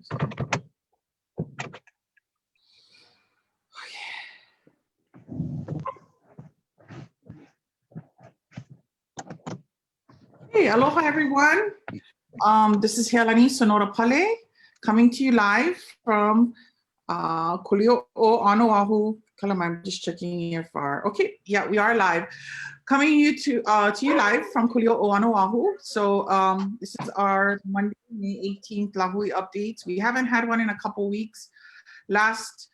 Hey, aloha everyone. This is Healani Sonora Pale coming to you live from Kulio o Oahu. I'm just checking if okay, yeah, we are live. Coming to you live from Kulio o Oahu. So this is our Monday, May 18th Lahui updates. We haven't had one in a couple weeks. Last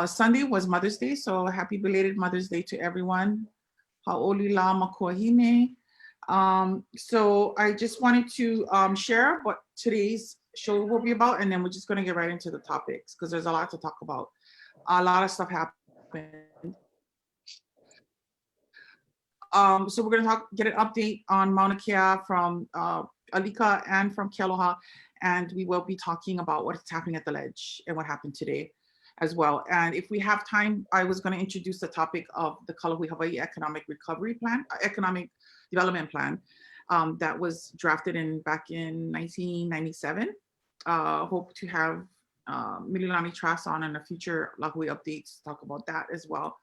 Sunday was Mother's Day, so happy belated Mother's Day to everyone. Ha'oli la makuahine. So I just wanted to share what today's show will be about, and then we're just going to get right into the topics because there's a lot to talk about. A lot of stuff happened. So we're going to get an update on Mauna Kea from Alika and from Kealoha, and we will be talking about what's happening at the Ledge and what happened today as well. And if we have time, I was going to introduce the topic of the KaLahuiHawaiʻi Economic Recovery Plan, Economic Development Plan that was drafted back in 1997. Hope to have Mililani Trask on in a future Lahui updates to talk about that as well.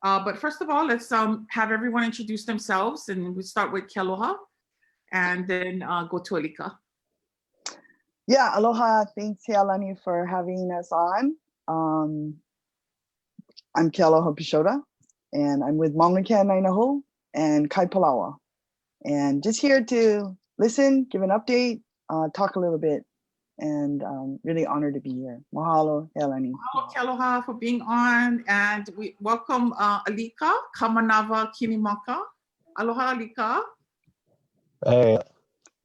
But first of all, let's have everyone introduce themselves, and we start with Kealoha and then go to Alika. Yeah, aloha. Thanks, Healani, for having us on. I'm Kealoha Pishoda, and I'm with Mauna Kea Nainaho and Kai Palawa. And just here to listen, give an update, talk a little bit, and really honored to be here. Mahalo, Healani. Mahalo, Kealoha, for being on. And we welcome Alika, Kamanava Kinimaka. Aloha, Alika. Hey,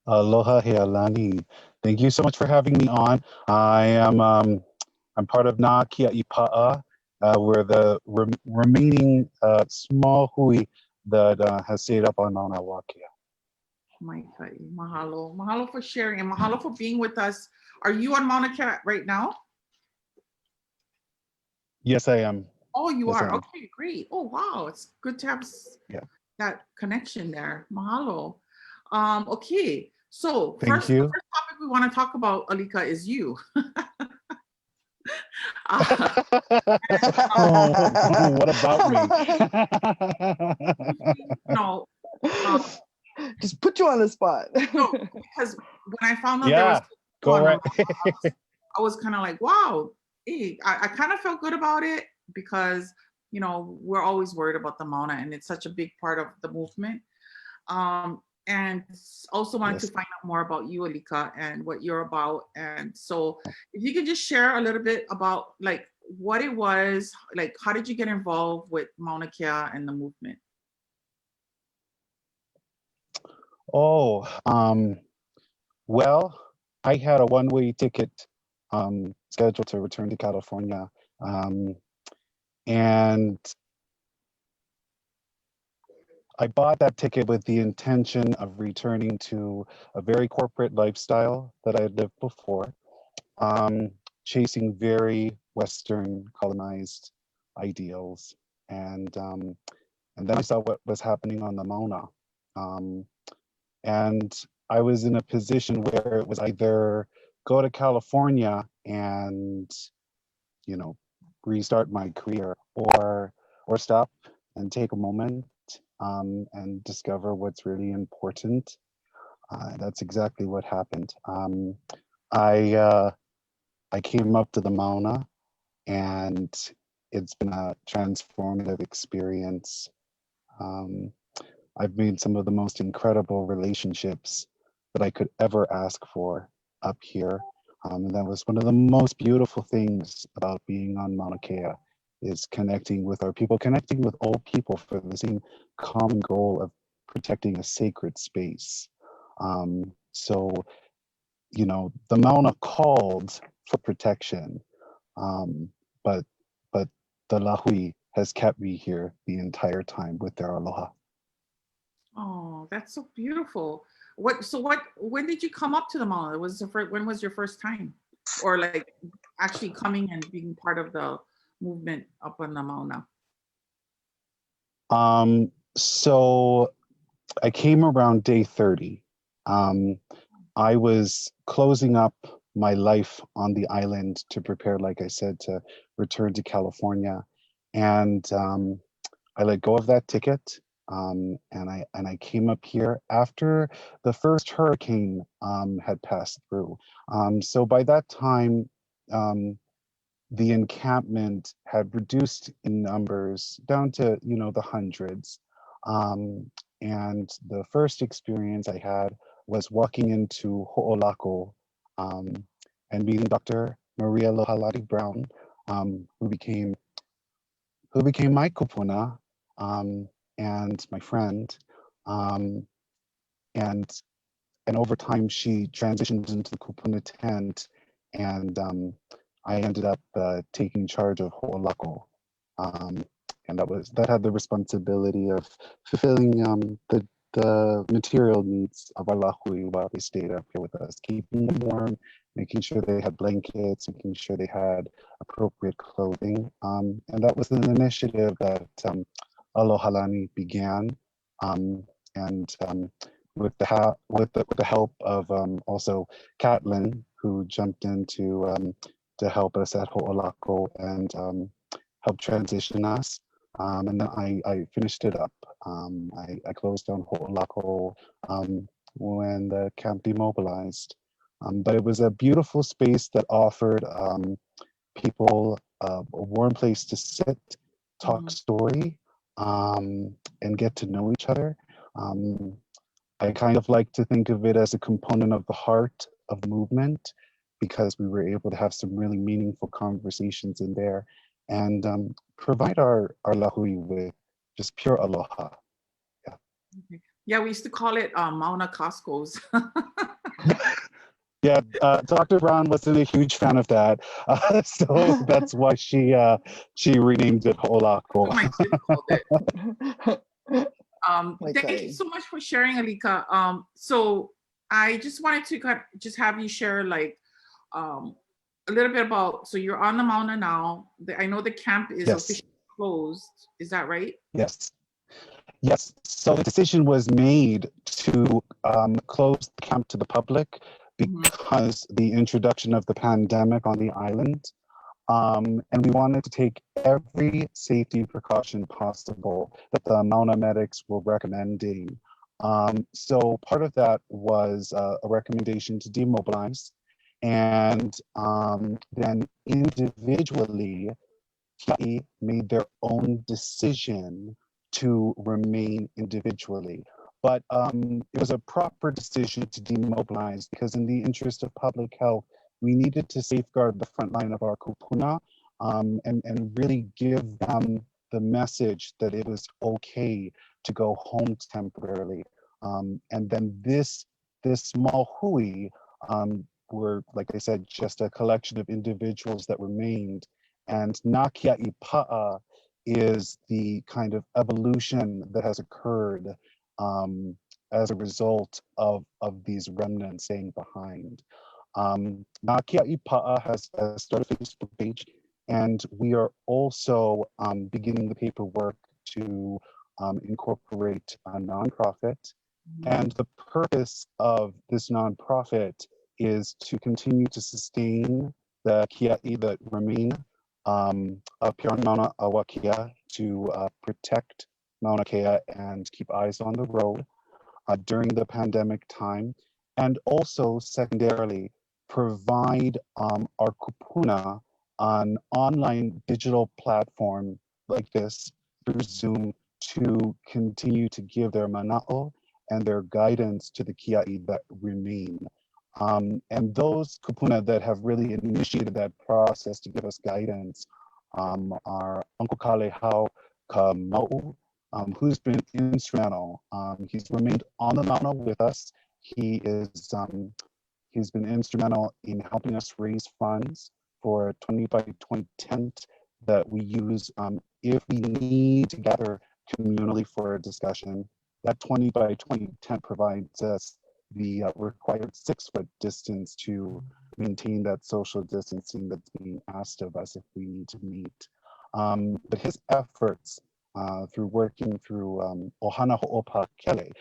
aloha, Healani. Thank you so much for having me on. I am I'm part of Mauna Kea Ipa'a. We're the remaining small hui that has stayed up on Mauna Kea. Mahalo. Mahalo for sharing and mahalo for being with us. Are you on Mauna Kea right now? Yes, I am. Oh, you are? Okay, great. Oh, wow. It's good to have that connection there. Mahalo. Okay, so the first topic we want to talk about, Alika, is you. What about me? No. Just put you on the spot. No, because when I found out there was I was kind of like, wow. Hey, I kind of felt good about it because, you know, we're always worried about the Mauna, and it's such a big part of the movement. And also wanted to find out more about you, Alika, and what you're about. And so if you could just share a little bit about like what it was, like how did you get involved with Mauna Kea and the movement? Oh, well, I had a one-way ticket scheduled to return to California. And I bought that ticket with the intention of returning to a very corporate lifestyle that I had lived before, chasing very Western colonized ideals. And then I saw what was happening on the Mauna. And I was in a position where it was either go to California and, you know, restart my career, or stop and take a moment and discover what's really important. That's exactly what happened. I came up to the Mauna, and it's been a transformative experience. I've made some of the most incredible relationships that I could ever ask for up here. And that was one of the most beautiful things about being on Mauna Kea, is connecting with our people, connecting with all people for the same common goal of protecting a sacred space. So, you know, the Mauna called for protection, but the Lahui has kept me here the entire time with their aloha. Oh, that's so beautiful. When did you come up to the Mauna? When was your first time? Or like actually coming and being part of the movement up on the Mauna? So I came around day 30. I was closing up my life on the island to prepare, like I said, to return to California. And I let go of that ticket, and I came up here after the first hurricane had passed through. So by that time, the encampment had reduced in numbers down to, you know, the hundreds. And the first experience I had was walking into Ho'olako and meeting Dr. Maria Lohalati Brown, who became my kupuna and my friend. Um, and and over time, she transitioned into the kupuna tent, and I ended up taking charge of Ho'olako. And that had the responsibility of fulfilling the material needs of our Lahui while they stayed up here with us, keeping them warm, making sure they had blankets, making sure they had appropriate clothing. And that was an initiative that Alohalani began. And with the help of also Catlin, who jumped in to help us at Ho'olako and help transition us. And then I finished it up. I closed down Ho'olako when the camp demobilized. But it was a beautiful space that offered people a warm place to sit, talk story, and get to know each other. I kind of like to think of it as a component of the heart of the movement, because we were able to have some really meaningful conversations in there and provide our Lahui with just pure aloha. Yeah. Okay. Yeah, we used to call it Mauna Costco's. Yeah, Dr. Brown wasn't a huge fan of that, so that's why she renamed it Ho'olako. My kids called it. Like Thank you so much for sharing, Alika. So I just wanted to just have you share like a little bit about, so you're on the Mauna now. I know the camp is Yes. officially closed. Is that right? Yes. Yes. So the decision was made to close the camp to the public because the introduction of the pandemic on the island. And we wanted to take every safety precaution possible that the Mauna medics were recommending. So part of that was a recommendation to demobilize, and then individually, Hawaii made their own decision to remain individually. But it was a proper decision to demobilize, because in the interest of public health, we needed to safeguard the front line of our kupuna and really give them the message that it was okay to go home temporarily. And then this small hui were, like I said, just a collection of individuals that remained. And Nakia'i Pa'a is the kind of evolution that has occurred as a result of these remnants staying behind. Nakia'i Pa'a has started a Facebook page, and we are also beginning the paperwork to incorporate a nonprofit. And the purpose of this nonprofit is to continue to sustain the kia'i that remain up here on Mauna Kea, to protect Mauna Kea and keep eyes on the road during the pandemic time, and also secondarily provide our kupuna an online digital platform like this through Zoom to continue to give their mana'o and their guidance to the kia'i that remain. And those kupuna that have really initiated that process to give us guidance are Uncle KaLahuiHawaiiKomikeKalaiaina, who's been instrumental. He's remained on the Mauna with us. He's been instrumental in helping us raise funds for a 20 by 20 tent that we use if we need to gather communally for a discussion. That 20 by 20 tent provides us the required 6-foot distance to maintain that social distancing that's being asked of us if we need to meet. But his efforts through working through Ohana Ho'opa Kele,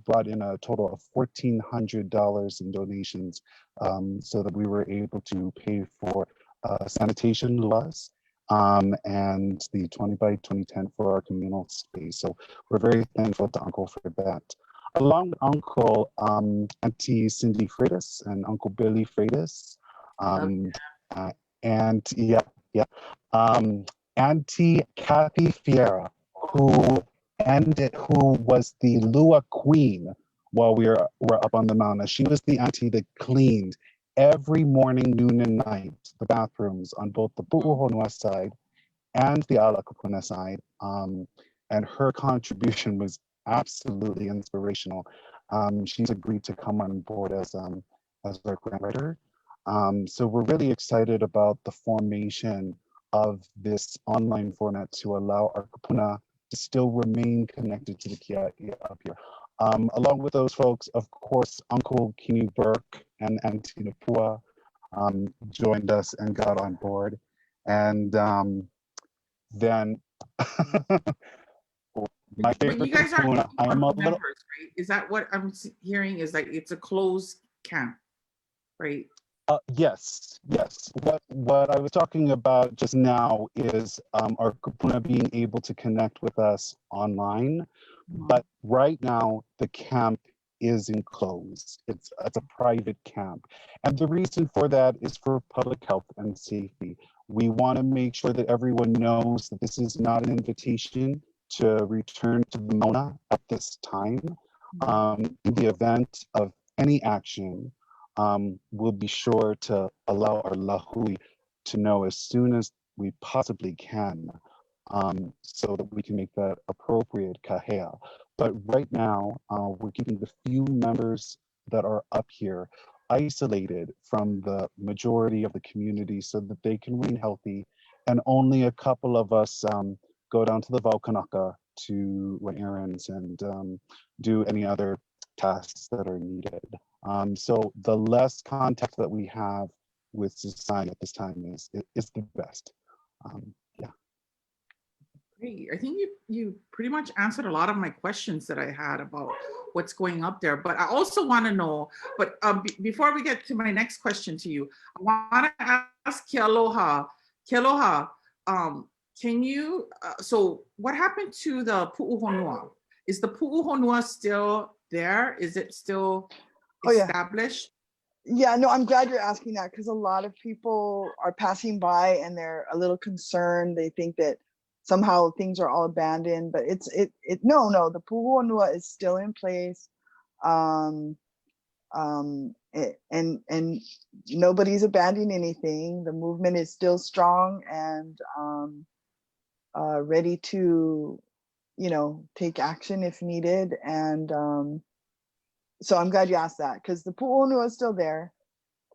brought in a total of $1,400 in donations, so that we were able to pay for sanitation laws and the 20 by 20 tent for our communal space. So we're very thankful to Uncle for that. Along with Uncle, Auntie Cindy Freitas and Uncle Billy Freitas, and Auntie Kathy Fiera, who was the Lua Queen while we were up on the mountain. She was the auntie that cleaned every morning, noon, and night the bathrooms on both the Pu'uhonua side and the Ala Kupuna side. And her contribution was absolutely inspirational. She's agreed to come on board as our grant writer. So we're really excited about the formation of this online format to allow our kupuna to still remain connected to the Kia'i up here. Along with those folks, of course, Uncle Kini Burke and Auntie Napua joined us and got on board. And then my favorite But you guys aren't kupuna, I am a little, members, right? Is that what I'm hearing? Is like it's a closed camp, right? yes. What I was talking about just now is our kupuna being able to connect with us online, but right now the camp is enclosed. It's a private camp, and the reason for that is for public health and safety. We want to make sure that everyone knows that this is not an invitation to return to the Mauna at this time. In the event of any action, we'll be sure to allow our Lahui to know as soon as we possibly can, so that we can make that appropriate kahea. But right now, we're keeping the few members that are up here isolated from the majority of the community so that they can remain healthy, and only a couple of us go down to the Kanaka to run errands and do any other tasks that are needed. So the less contact that we have with society at this time is the best. Yeah. Great. I think you pretty much answered a lot of my questions that I had about what's going up there. But I also want to know, but before we get to my next question to you, I want to ask Kealoha. Kealoha, can you, so what happened to the Pu'uhonua? Is the Pu'uhonua still there? Is it still established? Yeah, no, I'm glad you're asking that, because a lot of people are passing by and they're a little concerned. They think that somehow things are all abandoned, but no, the Pu'uhonua is still in place. And nobody's abandoning anything. The movement is still strong and ready to, take action if needed. And so I'm glad you asked that, because the Pu'uhonua is still there.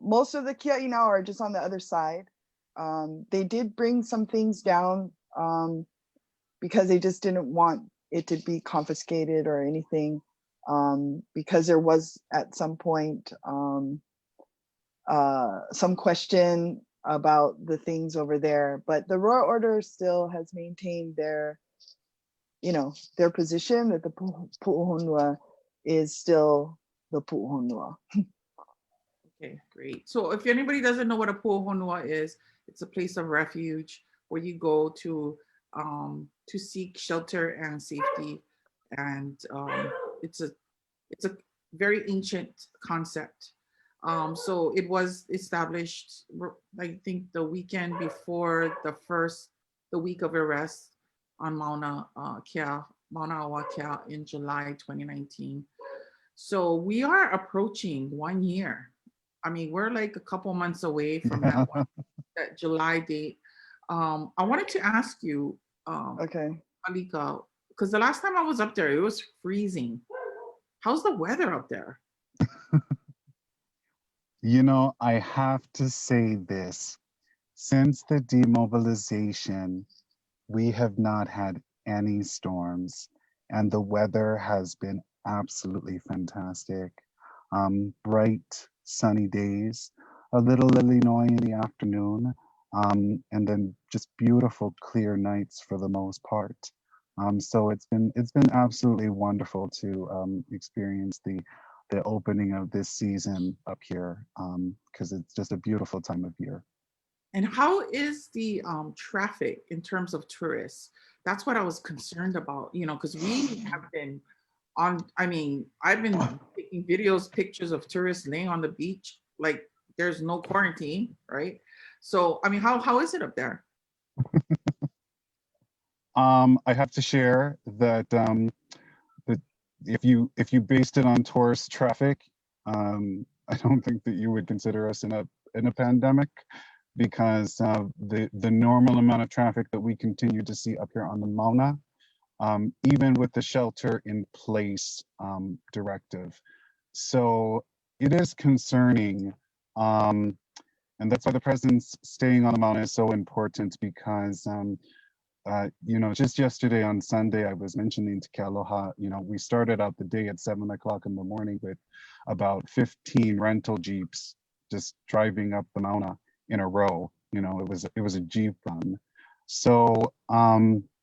Most of the kia'i now are just on the other side. They did bring some things down because they just didn't want it to be confiscated or anything, because there was at some point some question about the things over there. But the Royal Order still has maintained their position that the Pu'uhonua is still the Pu'uhonua. Okay, great. So if anybody doesn't know what a Pu'uhonua is, it's a place of refuge where you go to seek shelter and safety. And it's a very ancient concept. So it was established, I think, the weekend before the week of arrest on Mauna Kea in July 2019. So we are approaching 1 year. I mean, we're like a couple months away from that one, that July date. I wanted to ask you, Alika, because the last time I was up there, it was freezing. How's the weather up there? I have to say this. Since the demobilization, we have not had any storms, and the weather has been absolutely fantastic. Bright, sunny days, a little Illinois in the afternoon, and then just beautiful, clear nights for the most part. So it's been absolutely wonderful to experience the opening of this season up here, because it's just a beautiful time of year. And how is the traffic in terms of tourists? That's what I was concerned about, you know, because we have been on, I mean, I've been taking videos, pictures of tourists laying on the beach, like there's no quarantine, right? So, I mean, how is it up there? I have to share that that if you based it on tourist traffic, I don't think that you would consider us in a pandemic, because the normal amount of traffic that we continue to see up here on the Mauna, even with the shelter in place directive. So it is concerning. And that's why the presence staying on the Mauna is so important, because you know, just yesterday on Sunday, I was mentioning to Kealoha, you know, we started out the day at 7 o'clock in the morning with about 15 rental Jeeps just driving up the Mauna in a row. You know, it was a Jeep run. So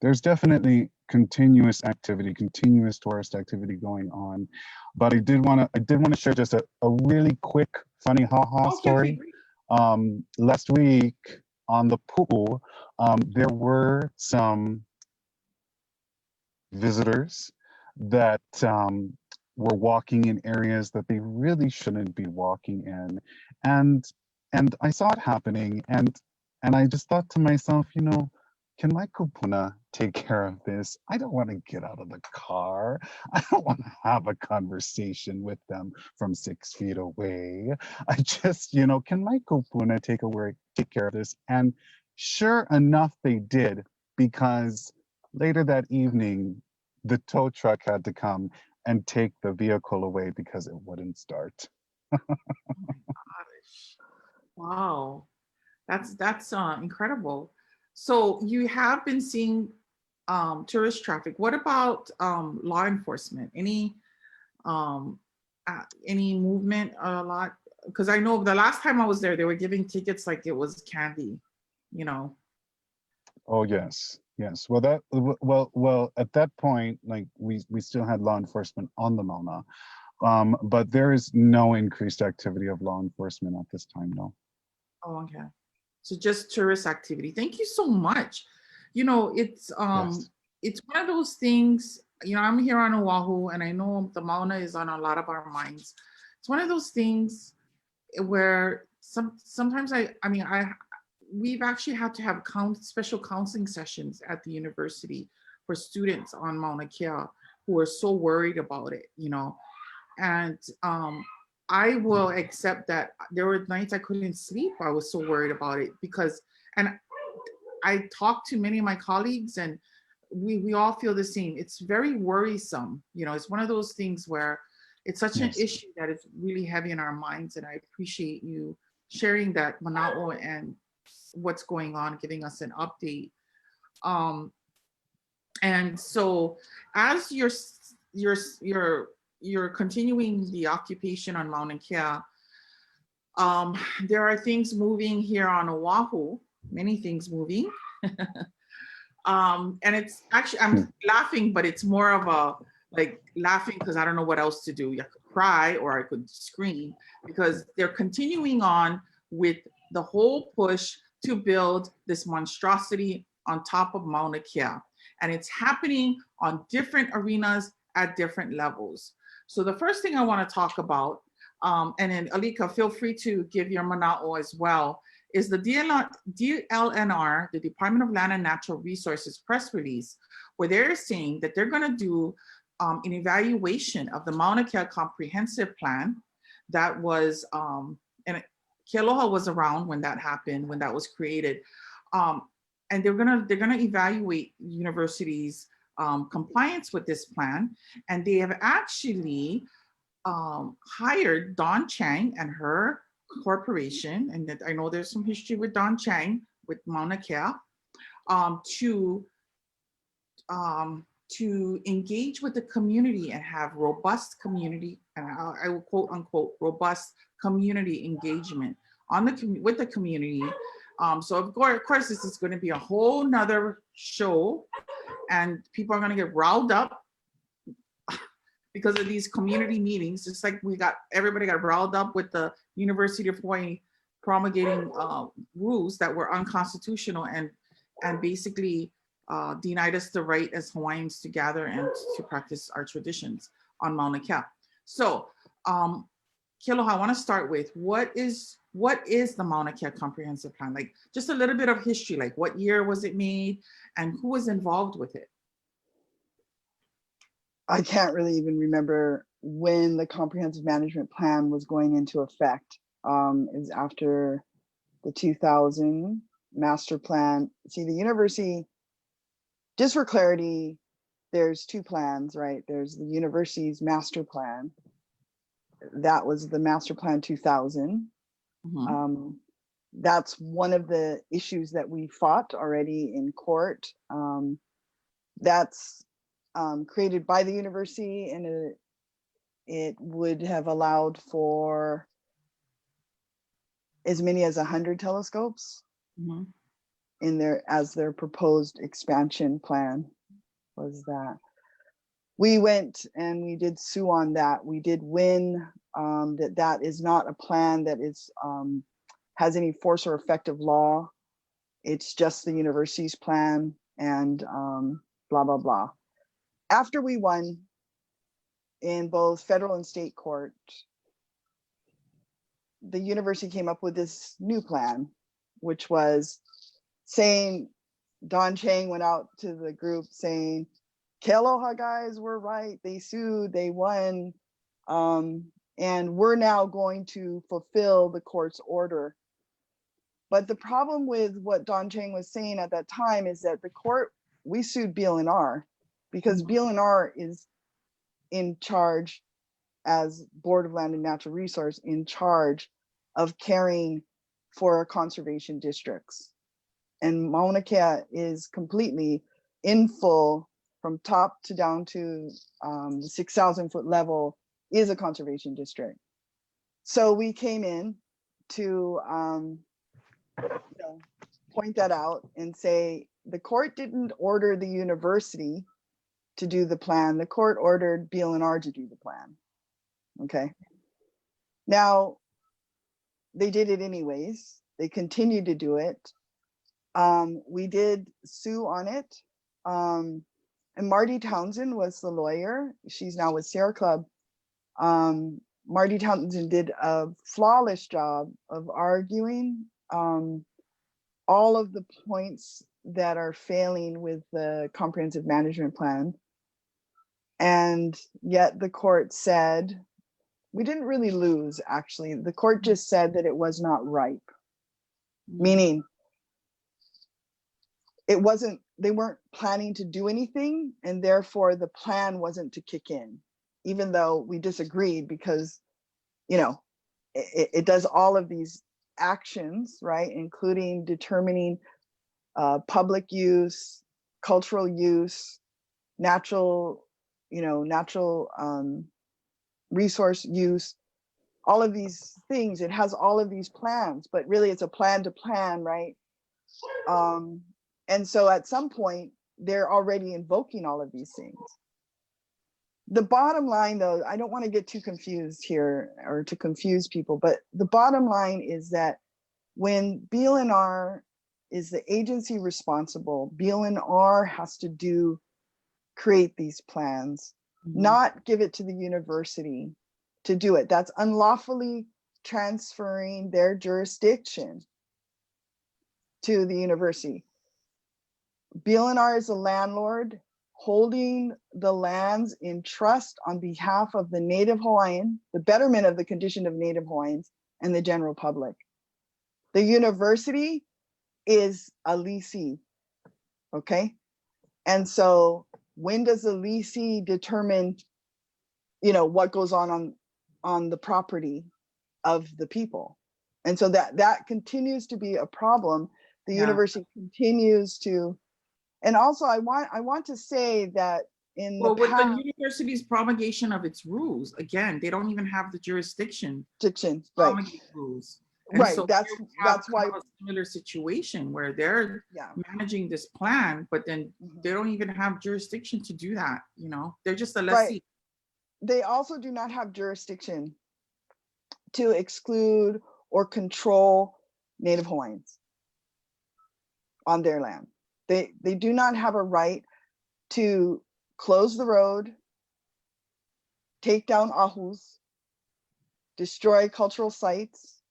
there's definitely continuous activity, continuous tourist activity going on. But I did want to share just a really quick, funny ha-ha story. Last week on the pool, there were some visitors that were walking in areas that they really shouldn't be walking in, and I saw it happening, and I just thought to myself, you know, can my kupuna take care of this? I don't want to get out of the car. I don't want to have a conversation with them from 6 feet away. I just, you know, can my kupuna take care of this? And sure enough, they did, because later that evening, the tow truck had to come and take the vehicle away because it wouldn't start. Oh my gosh. Wow. That's incredible. So you have been seeing tourist traffic. What about law enforcement? Any movement a lot? Because I know the last time I was there, they were giving tickets like it was candy, you know. Oh yes, yes. Well, at that point, like we still had law enforcement on the Mauna, but there is no increased activity of law enforcement at this time, no. Oh, okay. So just tourist activity. Thank you so much. You know, Yes. it's one of those things, you know, I'm here on Oahu and I know the Mauna is on a lot of our minds. It's one of those things where sometimes we've actually had to have special counseling sessions at the university for students on Mauna Kea who are so worried about it, you know. And I will accept that there were nights I couldn't sleep. I was so worried about it and I talked to many of my colleagues and we all feel the same. It's very worrisome. You know, it's one of those things where it's such an issue that it's really heavy in our minds. And I appreciate you sharing that, Mana'o, and what's going on, giving us an update. And so as you're continuing the occupation on Mauna Kea, there are things moving here on Oahu, many things moving. And it's actually, I'm laughing, but it's more of a like laughing because I don't know what else to do. I could cry or I could scream because they're continuing on with the whole push to build this monstrosity on top of Mauna Kea. And it's happening on different arenas at different levels. So the first thing I want to talk about, and then Alika, feel free to give your mana'o as well, is the DLNR, the Department of Land and Natural Resources press release, where they're saying that they're going to do an evaluation of the Mauna Kea Comprehensive Plan that was, and Kealoha was around when that happened, when that was created. And they're gonna evaluate universities' compliance with this plan. And they have actually hired Dawn Chang and her corporation, and that I know there's some history with Dawn Chang with Mauna Kea, to engage with the community and have robust community, and I will quote unquote, robust community engagement on with the community. So of course, this is going to be a whole nother show. and people are going to get riled up because of these community meetings, just like everybody got riled up with the University of Hawaii promulgating rules that were unconstitutional and basically denied us the right as Hawaiians to gather and to practice our traditions on Mauna Kea. So, Kealoha, I want to start with what is the Mauna Kea Comprehensive Plan? Like just a little bit of history, like what year was it made and who was involved with it? I can't really even remember when the comprehensive management plan was going into effect. It was after the 2000 master plan. See, the university, just for clarity, there's two plans, right? There's the university's master plan. That was the master plan 2000. Mhm. That's one of the issues that we fought already in court. That's created by the university, and it would have allowed for as many as 100 telescopes Mhm. in their proposed expansion plan was that. We went and we did sue on that. We did win that is not a plan that is has any force or effect of law. It's just the university's plan and blah, blah, blah. After we won in both federal and state court, the university came up with this new plan, which was saying, Don Chang went out to the group saying, Kealoha guys were right. They sued, they won. And we're now going to fulfill the court's order. But the problem with what Don Chang was saying at that time is that the court, we sued BLNR because BLNR is in charge as Board of Land and Natural Resource in charge of caring for our conservation districts. And Mauna Kea is completely in full from top to down to the 6,000 foot level is a conservation district. So we came in to point that out and say, the court didn't order the university to do the plan. The court ordered BLNR to do the plan. Okay. Now, they did it anyways. They continued to do it. We did sue on it. And Marty Townsend was the lawyer. She's now with Sierra Club. Marty Townsend did a flawless job of arguing all of the points that are failing with the comprehensive management plan. And yet the court said, we didn't really lose, actually. The court just said that it was not ripe, meaning it wasn't, they weren't planning to do anything, and therefore the plan wasn't to kick in, even though we disagreed because, you know, it does all of these actions, right? Including determining public use, cultural use, natural resource use, all of these things. It has all of these plans, but really it's a plan to plan, right? And so at some point, they're already invoking all of these things. The bottom line, though, I don't want to get too confused here or to confuse people, but the bottom line is that when BLNR is the agency responsible, BLNR has to create these plans, not give it to the university to do it. That's unlawfully transferring their jurisdiction to the university. BLNR is a landlord holding the lands in trust on behalf of the Native Hawaiian, the betterment of the condition of Native Hawaiians and the general public. The university is a leasee, okay? And so when does the leasee determine, you know, what goes on the property of the people? And so that continues to be a problem. The university continues to, and also I want to say that with the university's promulgation of its rules, again, they don't even have the jurisdiction to promulgate rules. And Right, so that's here we have why, kind of a similar situation where they're yeah. managing this plan, but then Mhm. they don't even have jurisdiction to do that. They're just a Right. lessee. They also do not have jurisdiction to exclude or control Native Hawaiians on their land. They do not have a right to close the road, take down ahus, destroy cultural sites,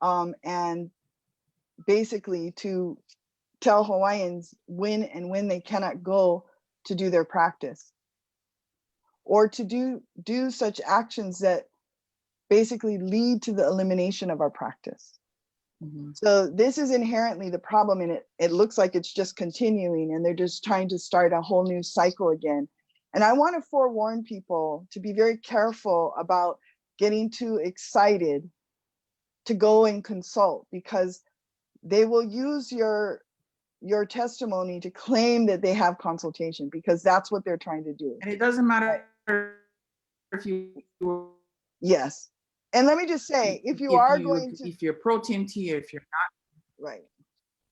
and basically to tell Hawaiians when they cannot go to do their practice, or to do such actions that basically lead to the elimination of our practice. Mhm. So this is inherently the problem, and it looks like it's just continuing, and they're just trying to start a whole new cycle again. And I want to forewarn people to be very careful about getting too excited to go and consult, because they will use your testimony to claim that they have consultation, because that's what they're trying to do. And it doesn't matter if you Yes. And let me just say, if you're pro TMT, if you're not.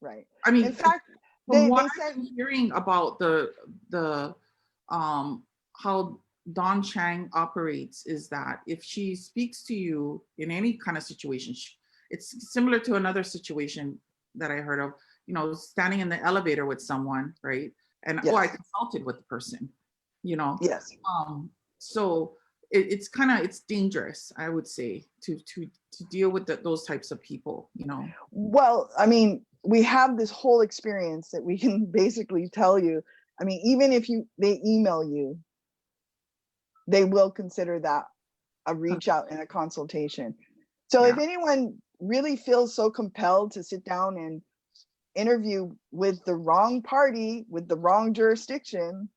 right. I mean, In fact, from they what said, I'm hearing about the how Dawn Chang operates is that if she speaks to you in any kind of situation, it's similar to another situation that I heard of, standing in the elevator with someone, right? And yes. I consulted with the person, Yes. So it's dangerous, I would say, to deal with those types of people, Well, I mean, we have this whole experience that we can basically tell you. I mean, even if they email you, they will consider that a reach out and a consultation. So if anyone really feels so compelled to sit down and interview with the wrong party, with the wrong jurisdiction,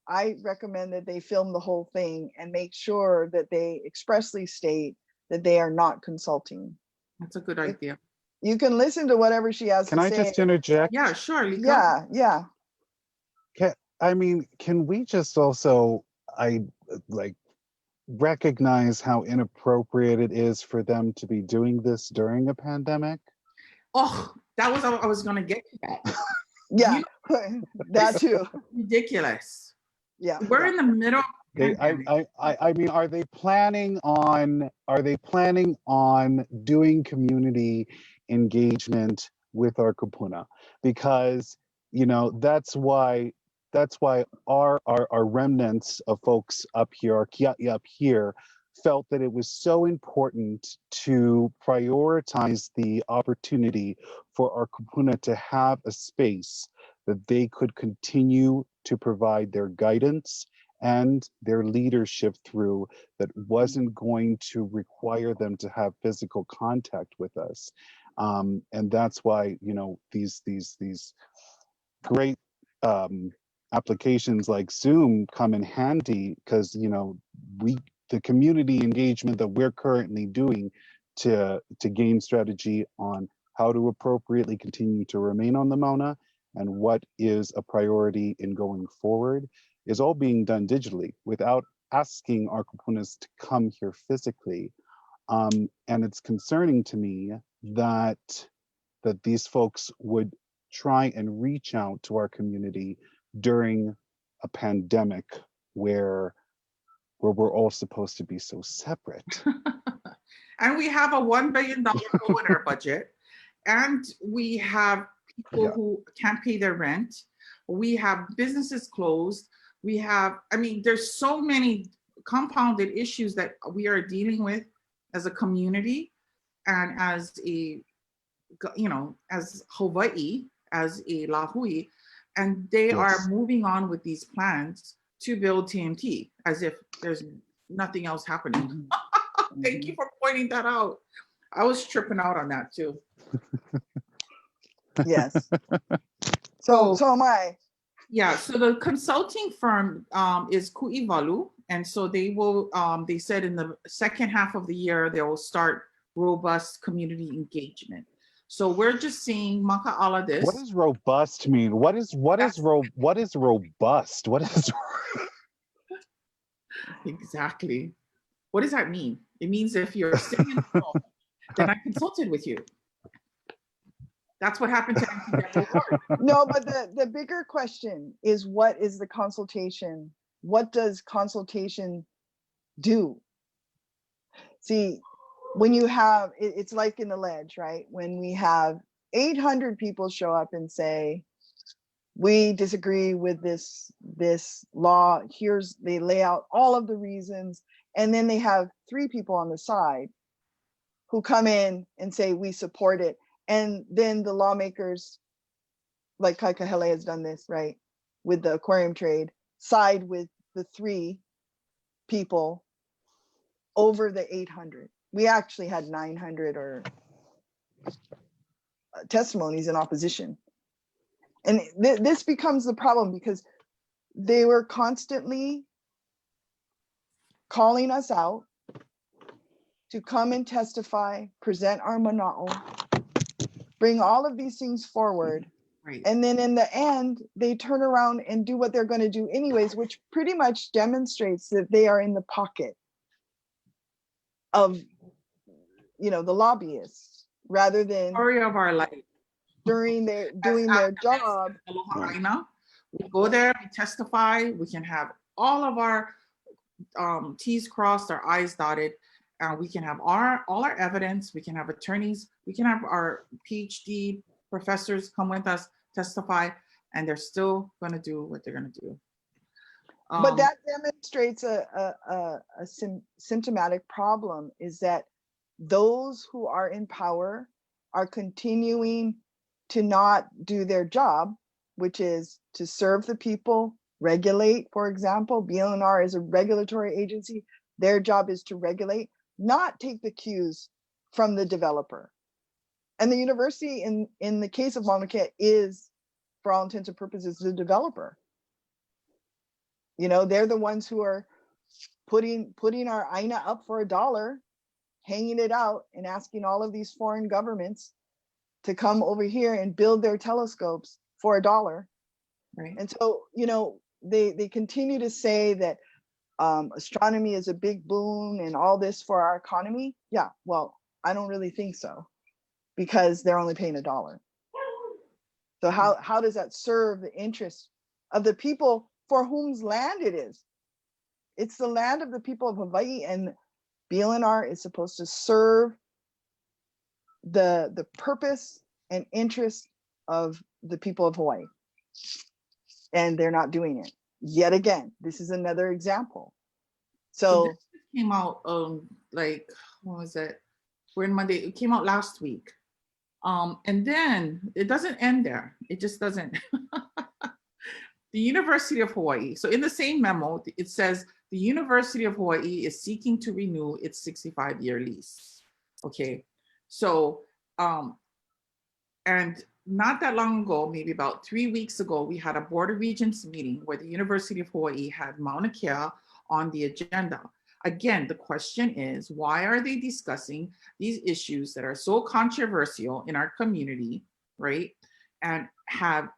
I recommend that they film the whole thing and make sure that they expressly state that they are not consulting. That's a good idea. You can listen to whatever she has Can to I say. just interject? Yeah, sure. Lika. Yeah. Can we just also, recognize how inappropriate it is for them to be doing this during a pandemic? Oh, that was I was going to get to that. Yeah, that too. Ridiculous. Yeah, We're in the middle of a pandemic. I mean, are they planning on doing community engagement with our kupuna? Because that's why our remnants of folks up here, our kia'i up here, felt that it was so important to prioritize the opportunity for our kupuna to have a space that they could continue to provide their guidance and their leadership through, that wasn't going to require them to have physical contact with us. And that's why, these great applications like Zoom come in handy, because, the community engagement that we're currently doing to gain strategy on how to appropriately continue to remain on the Mauna and what is a priority in going forward is all being done digitally without asking our kupunas to come here physically. And it's concerning to me that these folks would try and reach out to our community during a pandemic where we're all supposed to be so separate. And we have a $1 billion hole in our budget, and we have people who can't pay their rent. We have businesses closed. There's so many compounded issues that we are dealing with as a community and as as Hawaii, as a Lahui, and they are moving on with these plans to build TMT as if there's nothing else happening. Thank you for pointing that out. I was tripping out on that too. Yes. So am I. Yeah, so the consulting firm is Ku'iwalu, and so they will, they said in the second half of the year, they will start robust community engagement. So we're just seeing maka'ala this. What does robust mean? What is robust? What is exactly? What does that mean? It means if you're sitting in the home then I consulted with you. That's what happened to Anti-Debt Award. No, but the bigger question is, what is the consultation? What does consultation do? See, when you have, it's like in the ledge, right? When we have 800 people show up and say, we disagree with this law, they lay out all of the reasons, and then they have 3 people on the side who come in and say, we support it. And then the lawmakers, like Kaikahele has done this, right, with the aquarium trade, side with the 3 people over the 800. We actually had 900 or testimonies in opposition. And this becomes the problem, because they were constantly calling us out to come and testify, present our mana'o, bring all of these things forward. Right. And then in the end, they turn around and do what they're going to do anyways, which pretty much demonstrates that they are in the pocket of, you know, the lobbyists, rather than Story of our life. doing their job. Aloha Aina. We go there, we testify, we can have all of our T's crossed, our I's dotted, and we can have all our evidence, we can have attorneys, we can have our PhD professors come with us, testify, and they're still going to do what they're going to do. But that demonstrates a symptomatic problem, is that those who are in power are continuing to not do their job, which is to serve the people, regulate. For example, BLNR is a regulatory agency. Their job is to regulate, not take the cues from the developer. And the university, in the case of Mauna Kea, is, for all intents and purposes, the developer. You know, they're the ones who are putting our aina up for $1, hanging it out, and asking all of these foreign governments to come over here and build their telescopes for $1. Right. And so, you know, they continue to say that astronomy is a big boon and all this for our economy. Yeah, well, I don't really think so, because they're only paying $1. So how does that serve the interests of the people for whom's land it is? It's the land of the people of Hawaii, and BLNR is supposed to serve the purpose and interest of the people of Hawaii. And they're not doing it. Yet again, this is another example. So this came out like, what was it? We're in Monday. It came out last week. And then it doesn't end there. It just doesn't. The University of Hawaii. So in the same memo, it says the University of Hawaii is seeking to renew its 65-year lease. Okay. So, and not that long ago, maybe about 3 weeks ago, we had a Board of Regents meeting where the University of Hawaii had Mauna Kea on the agenda. Again, the question is, why are they discussing these issues that are so controversial in our community, right? And have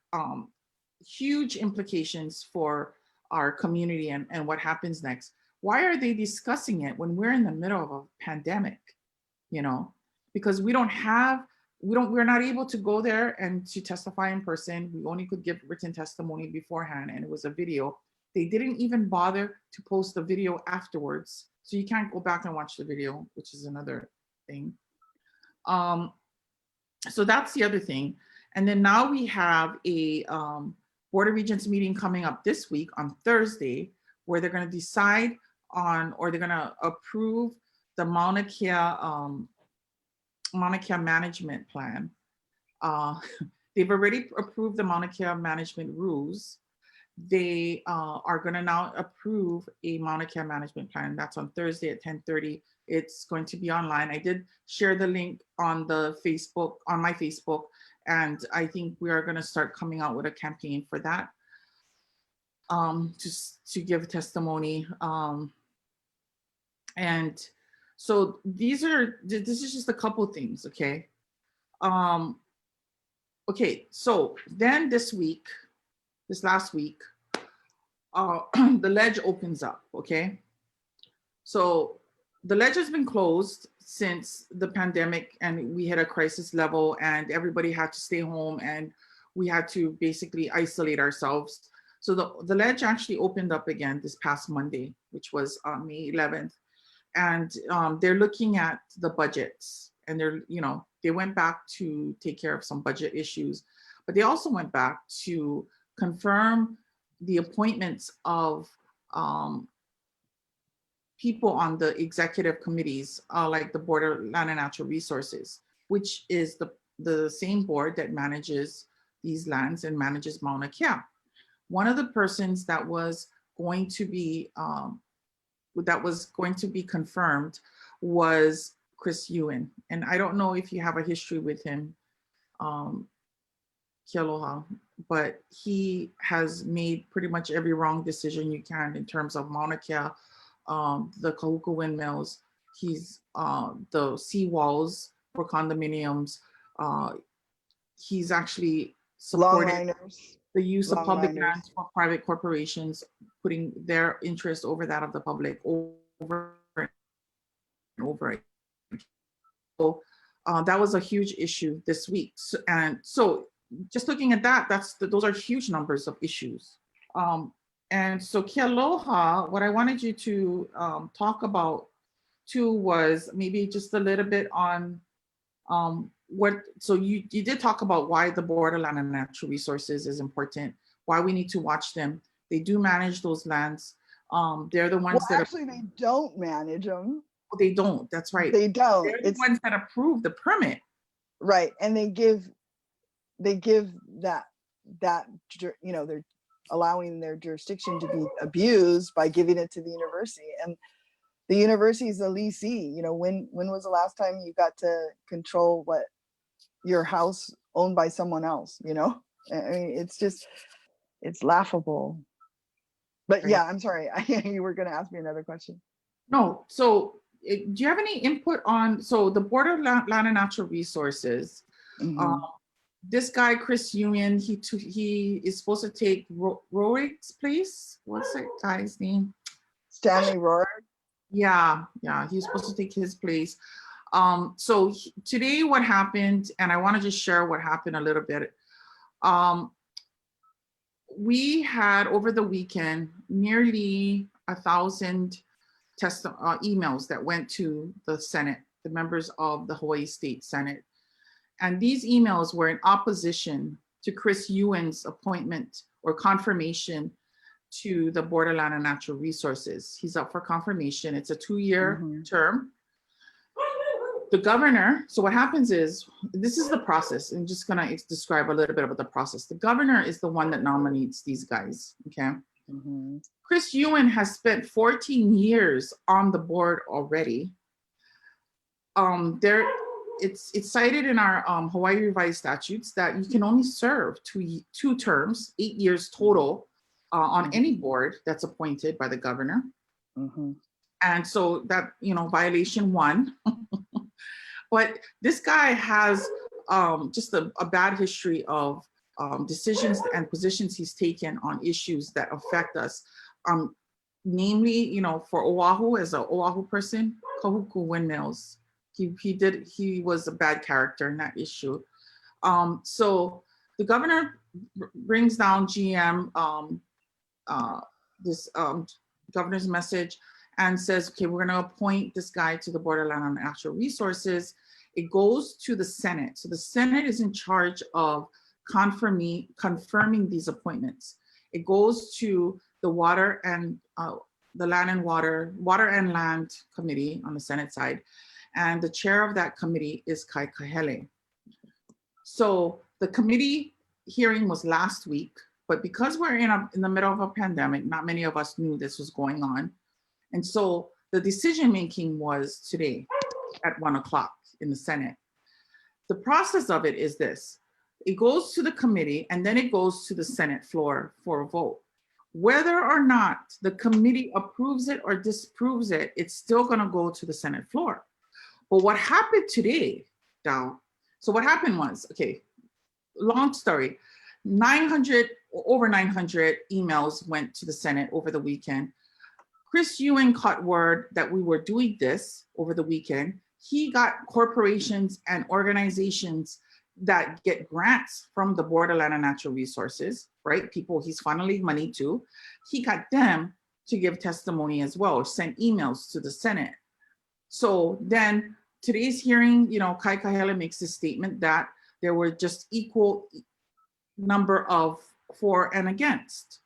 huge implications for our community and what happens next. Why are they discussing it when we're in the middle of a pandemic? You know, because we're not able to go there and to testify in person. We only could give written testimony beforehand, and it was a video. They didn't even bother to post the video afterwards. So you can't go back and watch the video, which is another thing. So that's the other thing. And then now we have a Board of Regents meeting coming up this week on Thursday, where they're going to decide on, or they're going to approve the Mauna Kea management plan. They've already approved the Mauna Kea management rules. They are going to now approve a Mauna Kea management plan. That's on Thursday at 10:30. It's going to be online. I did share the link on the Facebook, on my Facebook, and I think we are going to start coming out with a campaign for that, to give testimony. And so this is just a couple things, okay? Okay, so then this last week, the ledge opens up, okay? So the ledge has been closed since the pandemic, and we hit a crisis level, and everybody had to stay home, and we had to basically isolate ourselves. So the ledge actually opened up again this past Monday, which was May 11th. And they're looking at the budgets, and they went back to take care of some budget issues, but they also went back to confirm the appointments of people on the executive committees, like the Board of Land and Natural Resources, which is the same board that manages these lands and manages Mauna Kea. One of the persons that was going to be confirmed was Chris Ewan. And I don't know if you have a history with him, Kealoha, but he has made pretty much every wrong decision you can in terms of Mauna Kea, the Kahuku windmills. He's the seawalls for condominiums. He's actually supported the use of public lands for private corporations, putting their interest over that of the public over and over again. So that was a huge issue this week. So just looking at that, those are huge numbers of issues. And so Kealoha, what I wanted you to talk about too was maybe just a little bit on so you did talk about why the Board of Land and Natural Resources is important, why we need to watch them. They do manage those lands. They're the ones that actually they don't manage them. They don't, that's right. They don't. They're the ones that approve the permit. Right, and they give that they're allowing their jurisdiction to be abused by giving it to the university, and the university is the leasee. When was the last time you got to control what your house owned by someone else? I mean, it's laughable. But right. Yeah, I'm sorry. You were going to ask me another question. No, so do you have any input on, so the Board of Land and Natural Resources, this guy, Chris Union, he is supposed to take Roerig's place. What's that guy's name? Stanley Roerig. Yeah, he's supposed to take his place. So today what happened, and I want to just share what happened a little bit. We had over the weekend nearly 1,000 emails that went to the Senate, the members of the Hawaii State Senate. And these emails were in opposition to Chris Ewan's appointment or confirmation to the Board of Land and Natural Resources. He's up for confirmation. It's a 2-year term. The governor, so what happens is, this is the process. I'm just gonna describe a little bit about the process. The governor is the one that nominates these guys, okay? Chris Ewan has spent 14 years on the board already. It's cited in our Hawaii revised statutes that you can only serve two terms, 8 years total, on any board that's appointed by the governor. And so that, violation 1. But this guy has just a bad history of decisions and positions he's taken on issues that affect us. Namely, for Oahu, as an Oahu person, Kahuku windmills. He was a bad character in that issue. So the governor brings down GM this governor's message and says, okay, we're gonna appoint this guy to the Board of Land and Natural Resources. It goes to the Senate. So the Senate is in charge of confirming these appointments. It goes to the Water and Water and Land Committee on the Senate side. And the chair of that committee is Kai Kahele. So the committee hearing was last week, but because we're in the middle of a pandemic, not many of us knew this was going on. And so the decision-making was today at 1 o'clock in the Senate. The process of it is this. It goes to the committee and then it goes to the Senate floor for a vote. Whether or not the committee approves it or disapproves it, it's still gonna go to the Senate floor. But what happened today, Dow, so what happened was, okay, long story, over 900 emails went to the Senate over the weekend. Chris Ewan caught word that we were doing this over the weekend. He got corporations and organizations that get grants from the Board of Land and Natural Resources, right? People he's funneling money to. He got them to give testimony as well, or send emails to the Senate. So then today's hearing, you know, Kai Kahele makes a statement that there were just equal number of for and against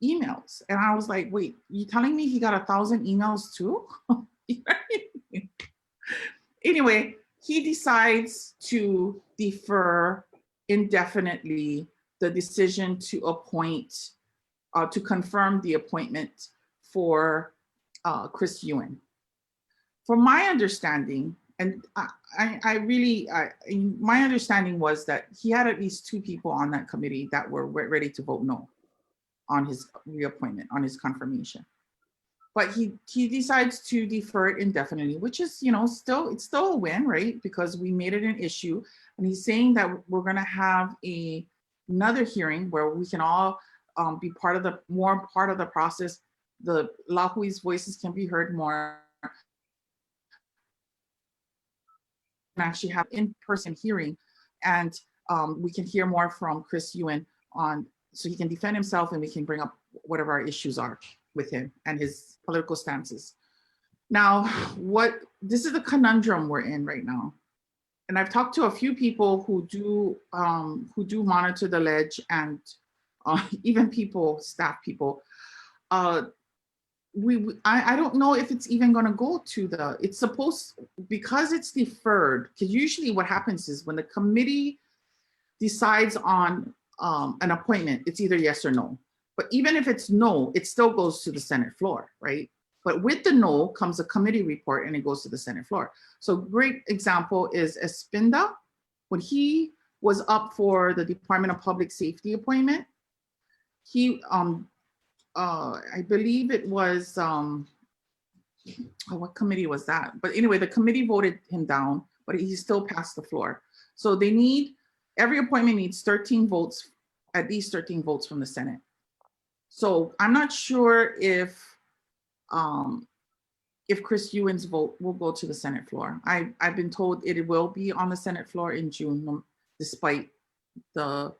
emails. And I was like, wait, you telling me he got 1,000 emails too? Anyway, he decides to defer indefinitely the decision to appoint, to confirm the appointment for Chris Ewan. From my understanding, and my understanding was that he had at least 2 people on that committee that were ready to vote no on his reappointment, on his confirmation. But he decides to defer it indefinitely, which is, you know, it's still a win, right? Because we made it an issue. And he's saying that we're gonna have another hearing where we can all be part of the process. The Lahui's voices can be heard more. And actually have in-person hearing, and we can hear more from Chris Ewan so he can defend himself, and we can bring up whatever our issues are with him and his political stances. Now, this is the conundrum we're in right now. And I've talked to a few people who do monitor the ledge, and even staff people. I don't know if it's even going to go to it's supposed, because it's deferred, because usually what happens is when the committee decides on an appointment, it's either yes or no. But even if it's no, it still goes to the Senate floor, right? But with the no comes a committee report, and it goes to the Senate floor. So great example is Espinda. When he was up for the Department of Public Safety appointment, he, I believe it was, what committee was that? But anyway, the committee voted him down, but he still passed the floor. So every appointment needs 13 votes, at least 13 votes from the Senate. So I'm not sure if Chris Ewan's vote will go to the Senate floor. I've been told it will be on the Senate floor in June, despite the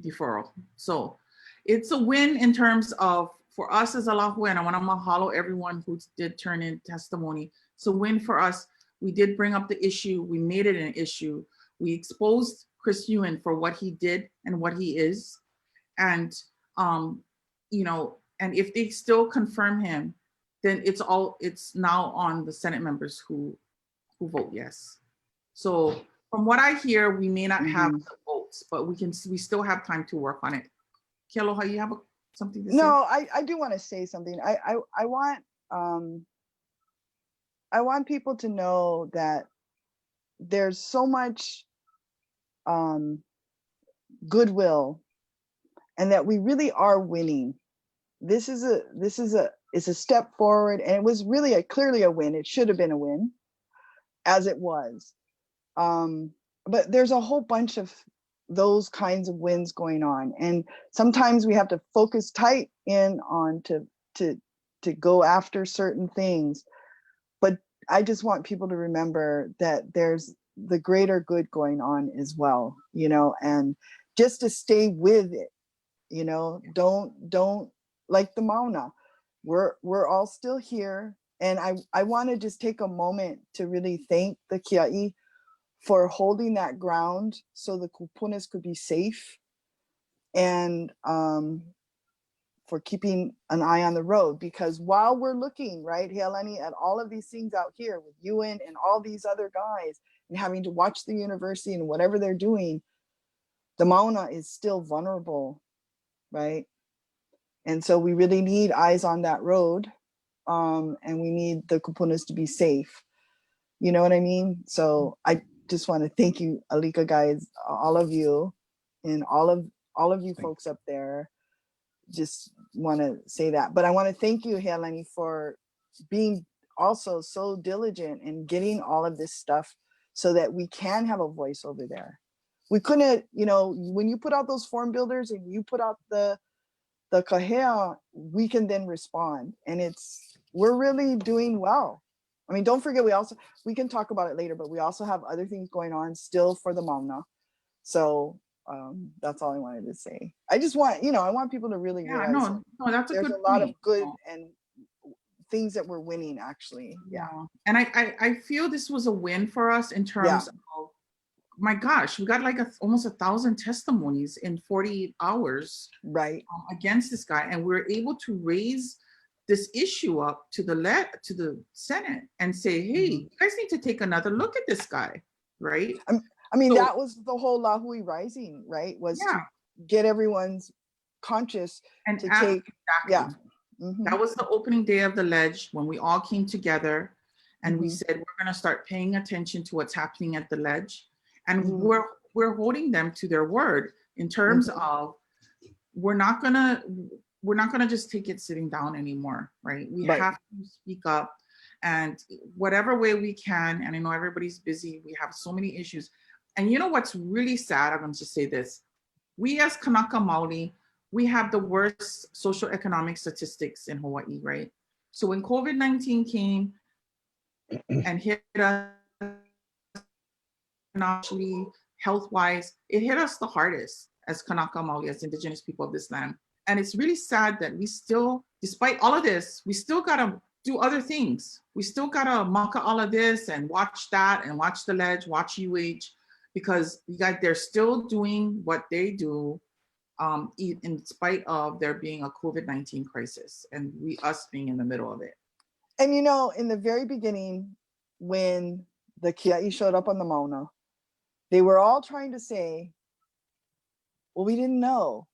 deferral. So it's a win in terms of, for us as a Lahui, and I want to mahalo everyone who did turn in testimony. It's a win for us. We did bring up the issue. We made it an issue. We exposed Chris Ewan for what he did and what he is. And, you know, and if they still confirm him, then it's now on the Senate members who vote yes. So from what I hear, we may not have the votes, but we still have time to work on it. KaLahuiHawaiʻi, you have something to say? No, I do want to say something. I want people to know that there's so much goodwill, and that we really are winning. This is a step forward, and it was really clearly a win. It should have been a win, as it was. But there's a whole bunch of those kinds of wins going on, and sometimes we have to focus tight in on to go after certain things. But I just want people to remember that there's the greater good going on as well, you know, and just to stay with it, you know. Don't like the Mauna, we're all still here. And I want to just take a moment to really thank the Kia'i for holding that ground so the kupunas could be safe, and for keeping an eye on the road. Because while we're looking, right, Healani, at all of these things out here with Ewan and all these other guys, and having to watch the university and whatever they're doing, the Mauna is still vulnerable, right? And so we really need eyes on that road, and we need the kupunas to be safe. You know what I mean? So I just want to thank you, Alika guys, all of you, and all of you folks up there. Just want to say that. But I want to thank you, Helani, for being also so diligent in getting all of this stuff so that we can have a voice over there. We couldn't, you know, when you put out those form builders and you put out the the kahea, we can then respond, and we're really doing well. I mean, don't forget, we can talk about it later, but we also have other things going on still for the Mauna. So that's all I wanted to say. I just want, I want people to really Yeah, realize no, that's a there's good a lot of point. good and things that we're winning, actually. Yeah. And I feel this was a win for us in terms of, my gosh, we got like almost 1,000 testimonies in 48 hours Right. against this guy, and we're able to raise this issue up to the Senate and say, hey, you guys need to take another look at this guy, right? I mean, So- that was the whole Lahui Rising, right? Was to get everyone's conscious and to exactly. take, yeah. Mhm. That was the opening day of the Ledge when we all came together and we said, we're going to start paying attention to what's happening at the Ledge. And we're holding them to their word in terms of we're not gonna just take it sitting down anymore, right? We have to speak up, and whatever way we can. And I know everybody's busy. We have so many issues. And you know what's really sad? I'm going to just say this. We as Kanaka Maoli, we have the worst socioeconomic statistics in Hawaii, right? So when COVID-19 came and hit us, financially, health-wise, it hit us the hardest as Kanaka Maoli, as Indigenous people of this land. And it's really sad that we still, despite all of this, we still gotta do other things. We still gotta muck all of this and watch that and watch the Ledge, watch UH, because they're still doing what they do in spite of there being a COVID-19 crisis and us being in the middle of it. And in the very beginning, when the Kia'i showed up on the Mauna, they were all trying to say, well, we didn't know.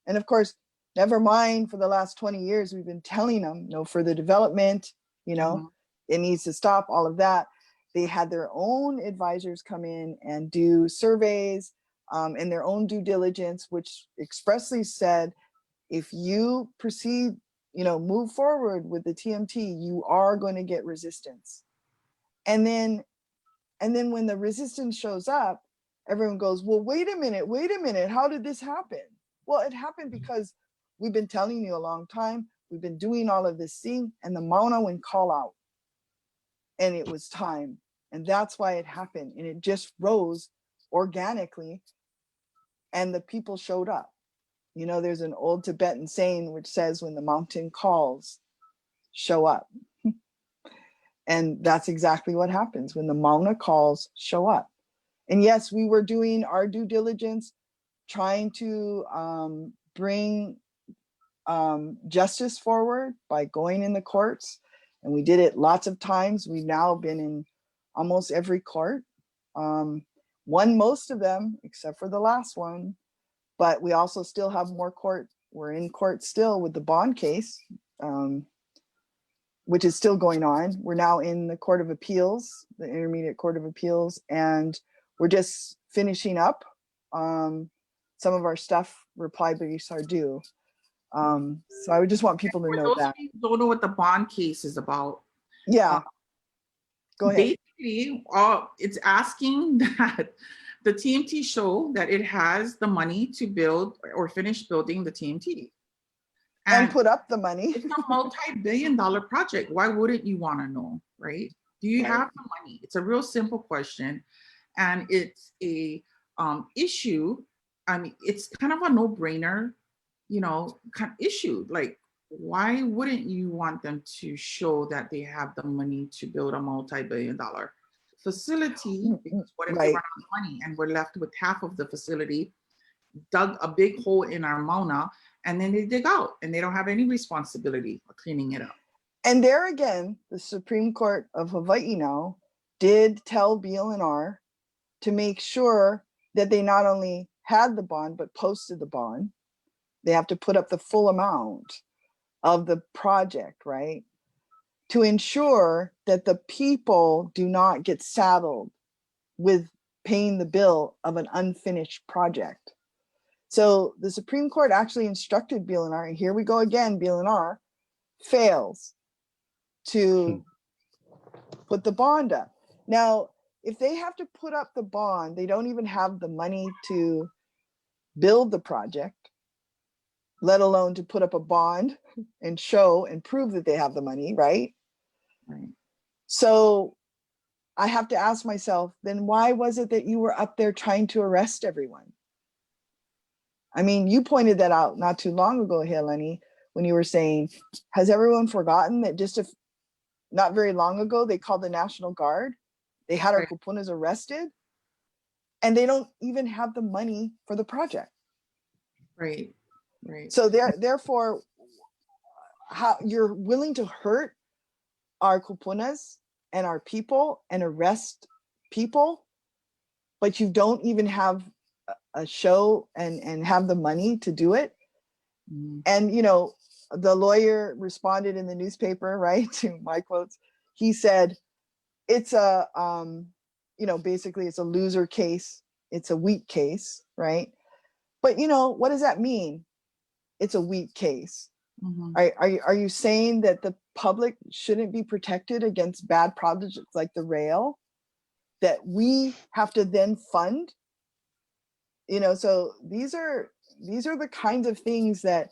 And of course, never mind, for the last 20 years, we've been telling them no further development, it needs to stop, all of that. They had their own advisors come in and do surveys and their own due diligence, which expressly said, if you proceed, move forward with the TMT, you are going to get resistance. And then when the resistance shows up, everyone goes, well, wait a minute, how did this happen? Well, it happened because we've been telling you a long time, we've been doing all of this thing, and the Mauna went call out. And it was time. And that's why it happened. And it just rose organically. And the people showed up. There's an old Tibetan saying which says, when the mountain calls, show up. And that's exactly what happens. When the Mauna calls, show up. And yes, we were doing our due diligence, trying to bring justice forward by going in the courts. And we did it lots of times. We've now been in almost every court, won most of them, except for the last one. But we also still have more court. We're in court still with the bond case, which is still going on. We're now in the Court of Appeals, the Intermediate Court of Appeals, and we're just finishing up some of our stuff. Reply briefs are due. So I would just want people to know those that. People don't know what the bond case is about. Yeah. Go ahead. Basically, it's asking that the TMT show that it has the money to build or finish building the TMT. And put up the money. It's a multi-billion-dollar project. Why wouldn't you want to know, right? Do you have the money? It's a real simple question. And it's a issue. I mean, it's kind of a no-brainer, kind of issue. Like, why wouldn't you want them to show that they have the money to build a multi-billion-dollar facility? Because what if they run out of money and we're left with half of the facility, dug a big hole in our Mauna, and then they dig out and they don't have any responsibility for cleaning it up? And there again, the Supreme Court of Hawaii now did tell BLNR to make sure that they not only had the bond, but posted the bond. They have to put up the full amount of the project, right? To ensure that the people do not get saddled with paying the bill of an unfinished project. So the Supreme Court actually instructed BLNR, and here we go again, BLNR fails to put the bond up. Now, if they have to put up the bond, they don't even have the money to build the project, let alone to put up a bond and show and prove that they have the money, right? Right. So I have to ask myself, then why was it that you were up there trying to arrest everyone? I mean, you pointed that out not too long ago, Helani, when you were saying, has everyone forgotten that just not very long ago, they called the National Guard. They had our Right. kupunas arrested, and they don't even have the money for the project. Right. Right. So therefore, how you're willing to hurt our kupunas and our people and arrest people, but you don't even have a show and have the money to do it. Mhm. And, you know, the lawyer responded in the newspaper, right, to my quotes. He said, it's a, you know, basically it's a loser case. It's a weak case, right? But, you know, what does that mean? It's a weak case. Mhm. Are you saying that the public shouldn't be protected against bad projects like the rail that we have to then fund? You know, so these are the kinds of things that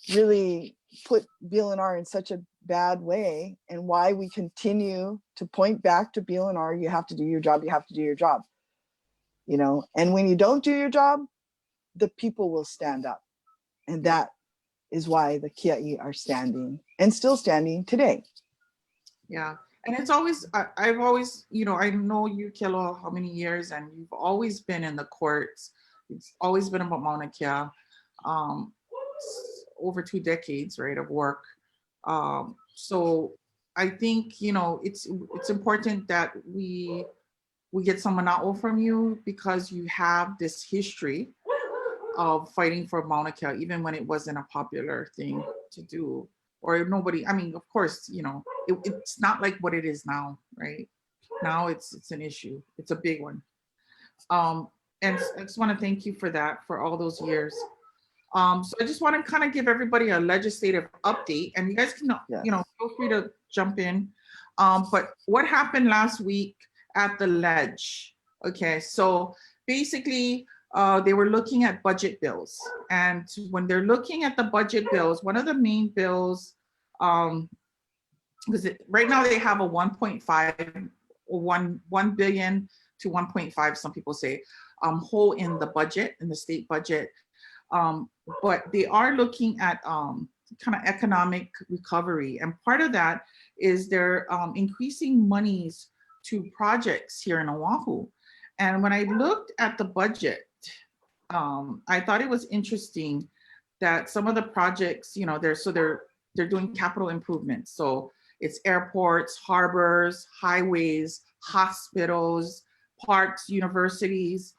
really put BLNR in such a bad way, and why we continue to point back to BLNR, you have to do your job, you have to do your job. You know, and when you don't do your job, the people will stand up. And that is why the Kia'i are standing and still standing today. Yeah. And it's always, I've always, you know, I know you, Kilo, how many years, and you've always been in the courts. It's always been about Mauna Kea, over 2 decades, right, of work. So I think, you know, it's important that we get some mana'o from you, because you have this history of fighting for Mauna Kea, even when it wasn't a popular thing to do, or nobody. I mean, of course, you know, it's not like what it is now, right? Now it's an issue. It's a big one. And I just want to thank you for that, for all those years. So I just want to kind of give everybody a legislative update, and you guys can, Yes. you know, feel free to jump in. But what happened last week at the Ledge? Okay, so basically, they were looking at budget bills, and when they're looking at the budget bills, one of the main bills, because right now they have a 1.5 or 1 billion to 1.5, some people say, hole in the budget, in the state budget. But they are looking at kind of economic recovery, and part of that is they're increasing monies to projects here in Oahu. And when I looked at the budget, I thought it was interesting that some of the projects, you know, they're doing capital improvements. So it's airports, harbors, highways, hospitals, parks, universities.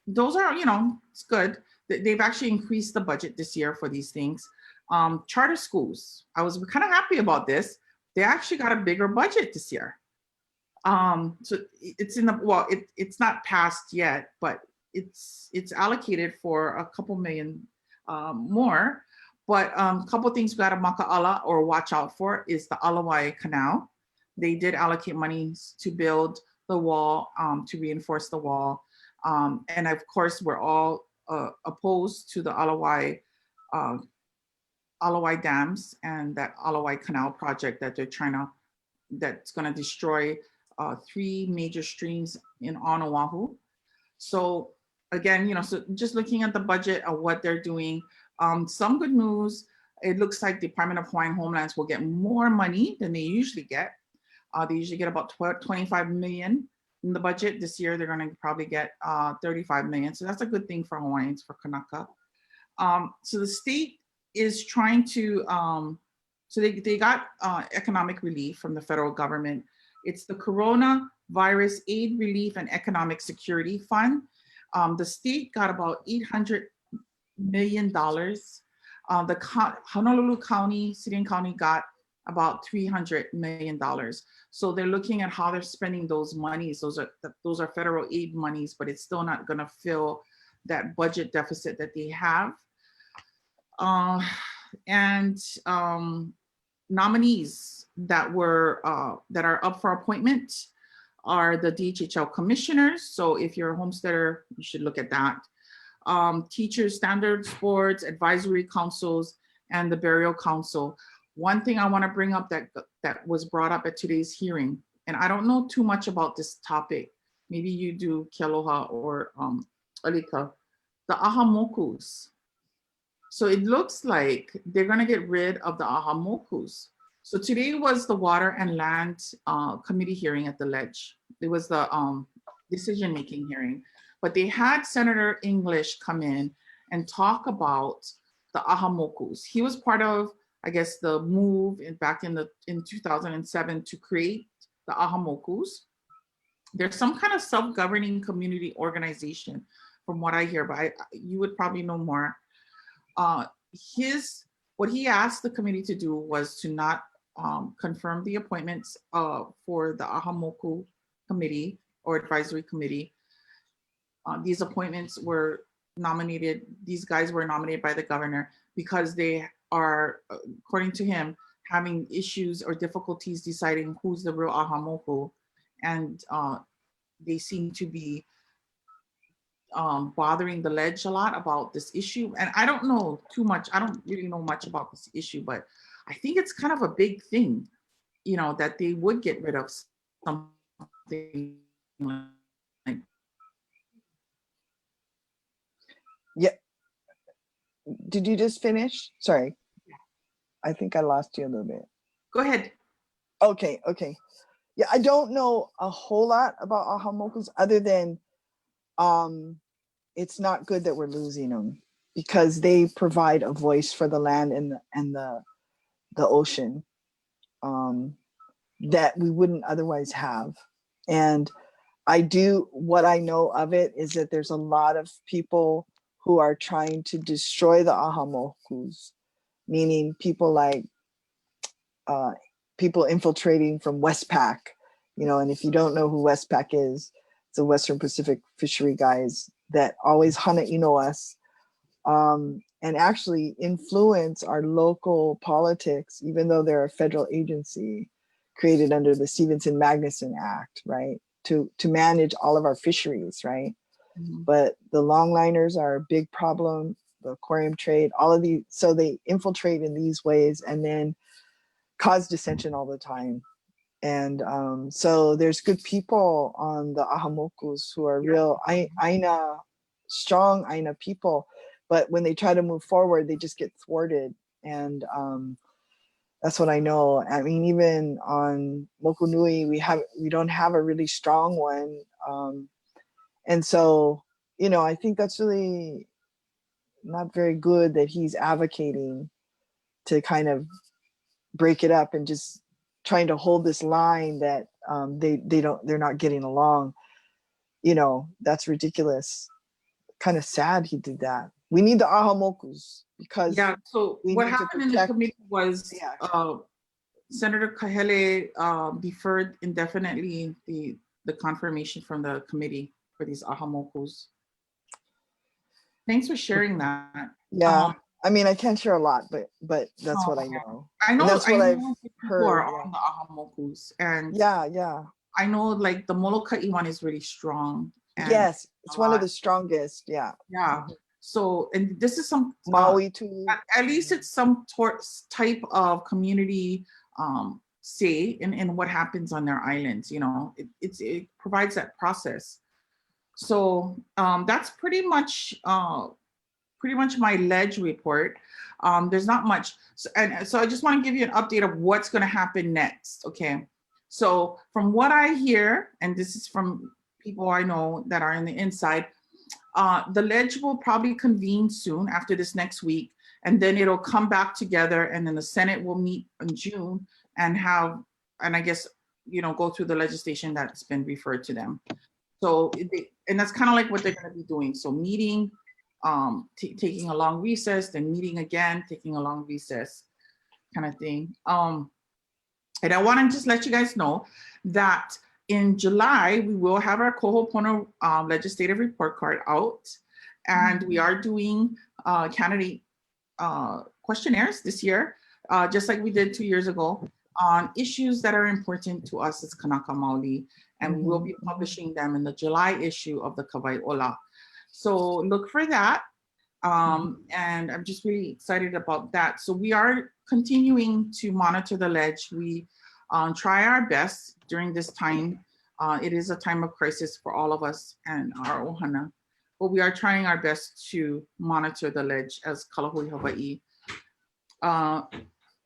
Those are, you know, it's good. They've actually increased the budget this year for these things. Charter schools, I was kind of happy about this. They actually got a bigger budget this year. So it's in the, well, it's not passed yet, but it's allocated for a couple million more. But a couple things we got to maka'ala or watch out for is the Alawai Canal. They did allocate money to build the wall, to reinforce the wall. And of course, we're all opposed to the Alawai dams and that Alawai Canal project that they're trying to, that's going to destroy 3 major streams on Oahu. So again, you know, so just looking at the budget of what they're doing, some good news. It looks like the Department of Hawaiian Homelands will get more money than they usually get. They usually get about 25 million in the budget. This year, they're going to probably get 35 million. So that's a good thing for Hawaiians, for Kanaka. So the state is trying to, so they got economic relief from the federal government. It's the Coronavirus Aid Relief and Economic Security Fund. The state got about $800 million. The Honolulu County, City and County got about $300 million. So they're looking at how they're spending those monies. Those are federal aid monies, but it's still not going to fill that budget deficit that they have. And nominees that are up for appointment are the DHHL commissioners. So if you're a homesteader, you should look at that. teachers standards boards, advisory councils, and the burial council. One thing I want to bring up that was brought up at today's hearing, and I don't know too much about this topic. Maybe you do, Kealoha or Alika, the ahamokus. So it looks like they're going to get rid of the ahamokus. So today was the Water and Land Committee hearing at the Ledge. It was the decision-making hearing, but they had Senator English come in and talk about the ahamokus. He was part of, I guess, the move back in 2007 to create the ahamokus. There's some kind of self-governing community organization, from what I hear, but you would probably know more. What he asked the committee to do was to not confirm the appointments for the ahamoku committee or advisory committee. These appointments were nominated, these guys were nominated by the governor because they are, according to him, having issues or difficulties deciding who's the real ahamoku. And they seem to be bothering the Ledge a lot about this issue. And I don't know too much, I don't really know much about this issue, but I think it's kind of a big thing, you know, that they would get rid of something like. Yeah. Did you just finish? Sorry. I think I lost you a little bit. Go ahead. Okay. Yeah, I don't know a whole lot about ahamokus other than it's not good that we're losing them because they provide a voice for the land and the ocean that we wouldn't otherwise have. And what I know of it is that there's a lot of people who are trying to destroy the ahamokus, meaning people like people infiltrating from Westpac, you know, and if you don't know who Westpac is, it's the Western Pacific fishery guys that always hana-ino us and actually influence our local politics, even though they're a federal agency created under the Stevenson-Magnuson Act, right? To manage all of our fisheries, right? Mm-hmm. But the longliners are a big problem, the aquarium trade, all of these, so they infiltrate in these ways and then cause dissension all the time. And so there's good people on the ahamokus who are real Aina, strong Aina people, but when they try to move forward, they just get thwarted. And that's what I know. I mean, even on Mokunui, we don't have a really strong one. And so, you know, I think that's really not very good that he's advocating to kind of break it up and just trying to hold this line that they're not getting along. You know, that's ridiculous. Kind of sad he did that. We need the ahamokus because so what happened in the committee was Senator Kahele deferred indefinitely the confirmation from the committee for these ahamokus. Thanks for sharing that. Yeah. I mean, I can't share a lot, but that's what I know. I know. And that's what I've heard. Are on the ahamokus, and yeah. I know, like the Molokai one is really strong. Yes, it's one of the strongest. Yeah. So, and this is some Maui too. At least it's some type of community say in what happens on their islands. You know, it provides that process. So that's pretty much my Ledge report. There's not much. So I just want to give you an update of what's going to happen next. Okay. So from what I hear, and this is from people I know that are in the inside, the Ledge will probably convene soon after this next week, and then it'll come back together, and then the Senate will meet in June and I guess, you know, go through the legislation that's been referred to them. So, and that's kind of like what they're going to be doing. So meeting, taking a long recess, then meeting again, taking a long recess kind of thing. And I want to just let you guys know that in July, we will have our Kohopono legislative report card out, and we are doing candidate questionnaires this year, just like we did 2 years ago, on issues that are important to us as Kanaka Maoli, and we will be publishing them in the July issue of the Kawai Ola. So look for that. And I'm just really excited about that. So we are continuing to monitor the ledge. We try our best during this time. It is a time of crisis for all of us and our ohana, but we are trying our best to monitor the ledge as Lāhui Hawaiʻi.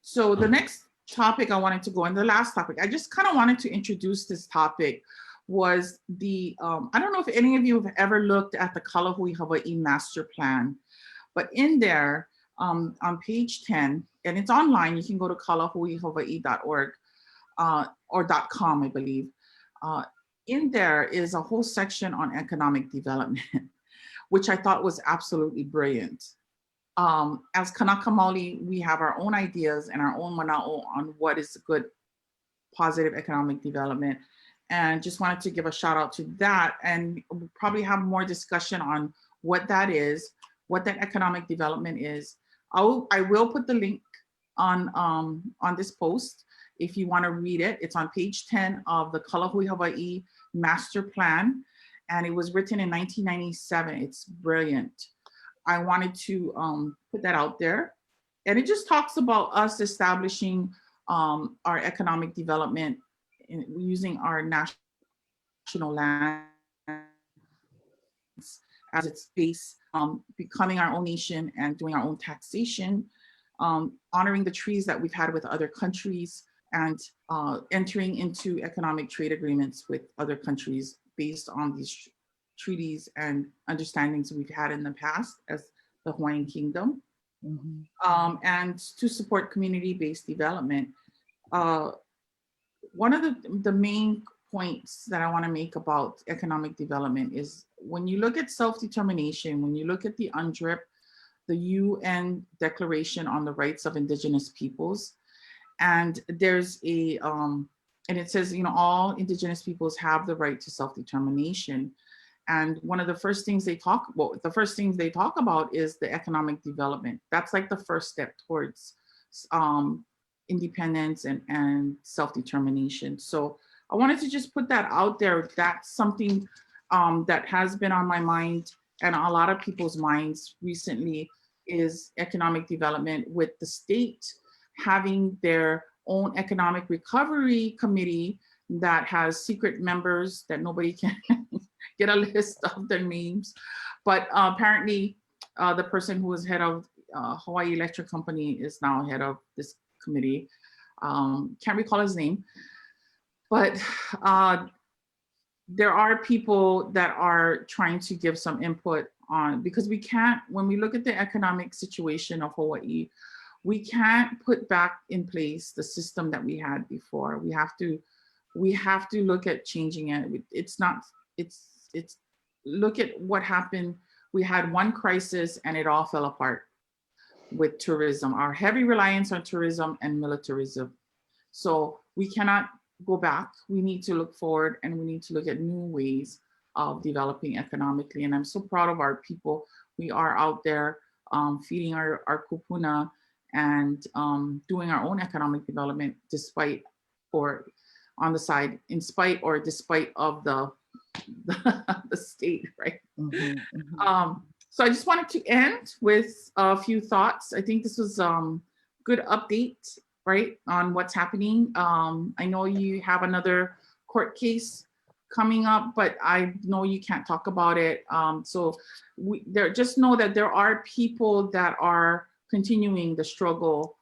So the next topic I wanted to go, and the last topic, I just kind of wanted to introduce this topic was the, I don't know if any of you have ever looked at the Lāhui Hawaiʻi master plan, but in there on page 10, and it's online, you can go to KaLahuiHawaiiKomikeKalaiaina.org or .com, I believe. In there is a whole section on economic development, which I thought was absolutely brilliant. As Kanaka Maoli, we have our own ideas and our own mana'o on what is good, positive economic development. And just wanted to give a shout out to that. And we'll probably have more discussion on what that is, what that economic development is. I will put the link on this post if you want to read it. It's on page 10 of the Lāhui Hawaiʻi master plan. And it was written in 1997. It's brilliant. I wanted to put that out there. And it just talks about us establishing our economic development using our national lands as its base, becoming our own nation and doing our own taxation, honoring the treaties that we've had with other countries, and entering into economic trade agreements with other countries based on these treaties and understandings we've had in the past as the Hawaiian Kingdom, and to support community-based development. One of the main points that I want to make about economic development is when you look at self-determination, when you look at the UNDRIP, the UN Declaration on the Rights of Indigenous Peoples, and there's a, and it says, you know, all Indigenous peoples have the right to self-determination. And one of the first things they talk about, is the economic development. That's like the first step towards independence and self-determination. So I wanted to just put that out there. That's something that has been on my mind and a lot of people's minds recently, is economic development, with the state having their own economic recovery committee that has secret members that nobody can get a list of their names. But apparently the person who was head of Hawaii Electric Company is now head of this committee. Can't recall his name, but there are people that are trying to give some input on, because we can't, when we look at the economic situation of Hawaii, we can't put back in place the system that we had before. We have to look at changing it. It's look at what happened. We had one crisis and it all fell apart with tourism, our heavy reliance on tourism and militarism. So we cannot go back. We need to look forward, and we need to look at new ways of developing economically. And I'm so proud of our people. We are out there feeding our kupuna and doing our own economic development despite, or on the side, in spite or despite of the state, right? So I just wanted to end with a few thoughts. I think this was good update, right, on what's happening. I know you have another court case coming up, but I know you can't talk about it. So just know that there are people that are continuing the struggle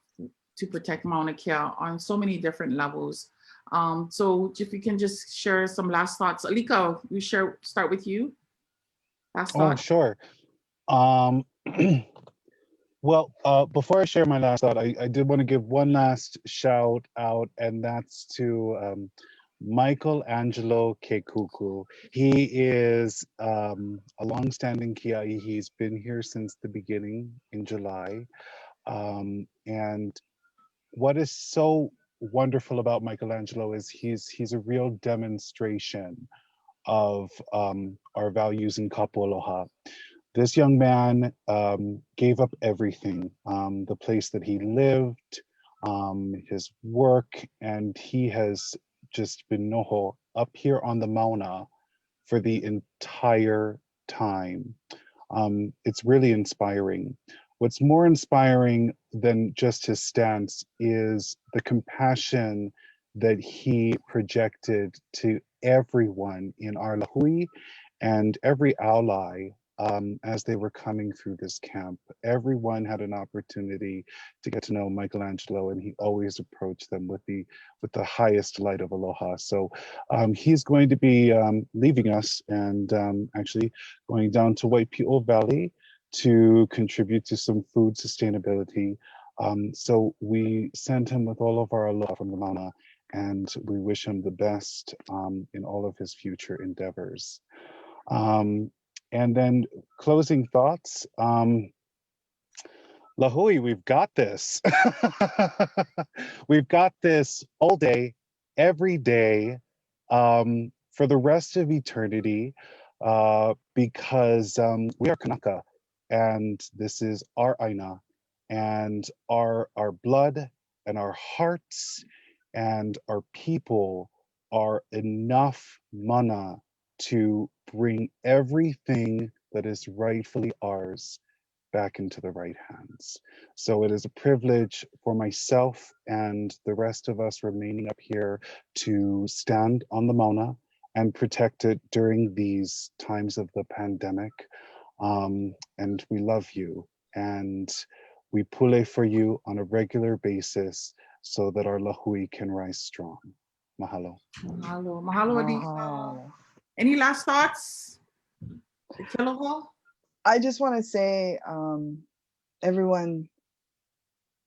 to protect Mauna Kea on so many different levels. So if you can just share some last thoughts. Alika, we start with you. Last thought. Oh, sure. Well, before I share my last thought, I did want to give one last shout out, and that's to Michelangelo Kekuku. He is a longstanding kiai. He's been here since the beginning in July. And what is so wonderful about Michelangelo is he's a real demonstration of our values in Kapu Aloha. This young man gave up everything, the place that he lived, his work, and he has just been noho up here on the Mauna for the entire time. It's really inspiring. What's more inspiring than just his stance is the compassion that he projected to everyone in our Lahui and every ally as they were coming through this camp. Everyone had an opportunity to get to know Michelangelo, and he always approached them with the highest light of aloha. So he's going to be leaving us and actually going down to Waipi'o Valley to contribute to some food sustainability. So we send him with all of our aloha from the Mauna, and we wish him the best in all of his future endeavors. And then closing thoughts. Lahui, we've got this. We've got this all day, every day, for the rest of eternity, because we are Kanaka, and this is our Aina, and our blood and our hearts and our people are enough mana to bring everything that is rightfully ours back into the right hands. So it is a privilege for myself and the rest of us remaining up here to stand on the Mauna and protect it during these times of the pandemic. And we love you, and we pule for you on a regular basis so that our Lahui can rise strong. Mahalo. Mahalo. Mahalo, Alisa. Wow. Any last thoughts? Aloha? I just want to say, everyone,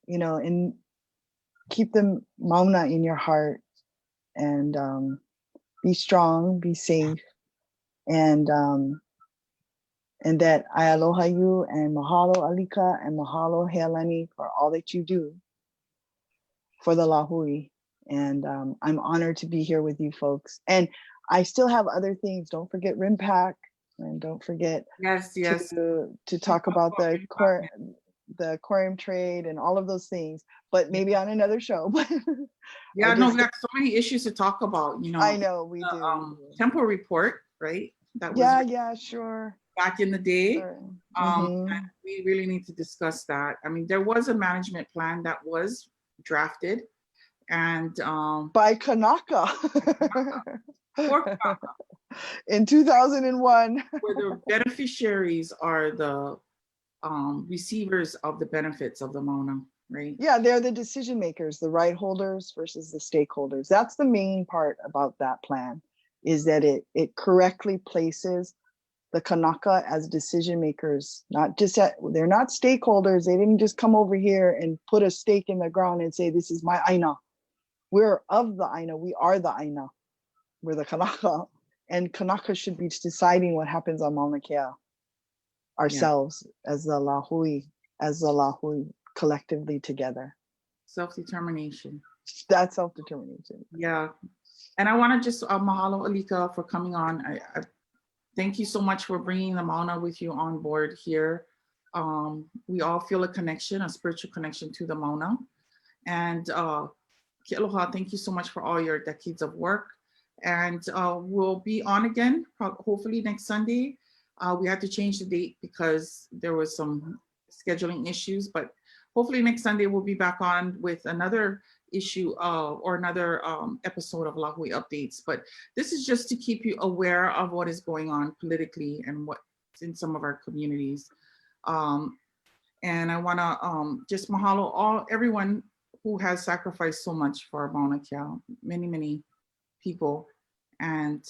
you know, keep the Mauna in your heart, and be strong, be safe, and that I aloha you, and mahalo Alika, and mahalo Healani for all that you do for the Lahui. And I'm honored to be here with you folks. And I still have other things. Don't forget RIMPAC, and don't forget to talk about the aquarium trade and all of those things, but maybe on another show. Yeah, no, we got so many issues to talk about, you know. I know we do. Temple report, right? That was yeah, sure. back in the day. Sure. And we really need to discuss that. I mean, there was a management plan that was drafted, and by Kanaka. for Kanaka, in 2001. where the beneficiaries are the receivers of the benefits of the Mauna, right? Yeah, they're the decision makers, the right holders versus the stakeholders. That's the main part about that plan, is that it correctly places the Kanaka as decision makers, not just they're not stakeholders. They didn't just come over here and put a stake in the ground and say, this is my Aina. We're of the Aina. We are the Aina. We're the Kanaka. And Kanaka should be deciding what happens on Mauna Kea ourselves, as the Lahui collectively together. Self-determination. That's self-determination. Yeah. And I want to just mahalo Alika for coming on. I thank you so much for bringing the Mauna with you on board here. We all feel a connection, a spiritual connection to the Mauna. And Aloha, thank you so much for all your decades of work. And we'll be on again, hopefully next Sunday. We had to change the date because there was some scheduling issues, but hopefully next Sunday we'll be back on with another issue or another episode of Lahui Updates. But this is just to keep you aware of what is going on politically and what's in some of our communities. And I want to just mahalo everyone who has sacrificed so much for Mauna Kea, many people. And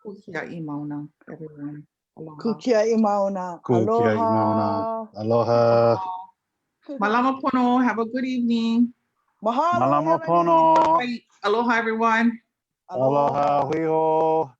kukia'i mauna, everyone. Aloha. Kukia'i mauna. Kukia'i mauna. Aloha. Malama pono. Have a good evening. Mahalo. Malama pono. Aloha, everyone. Aloha, hui ho.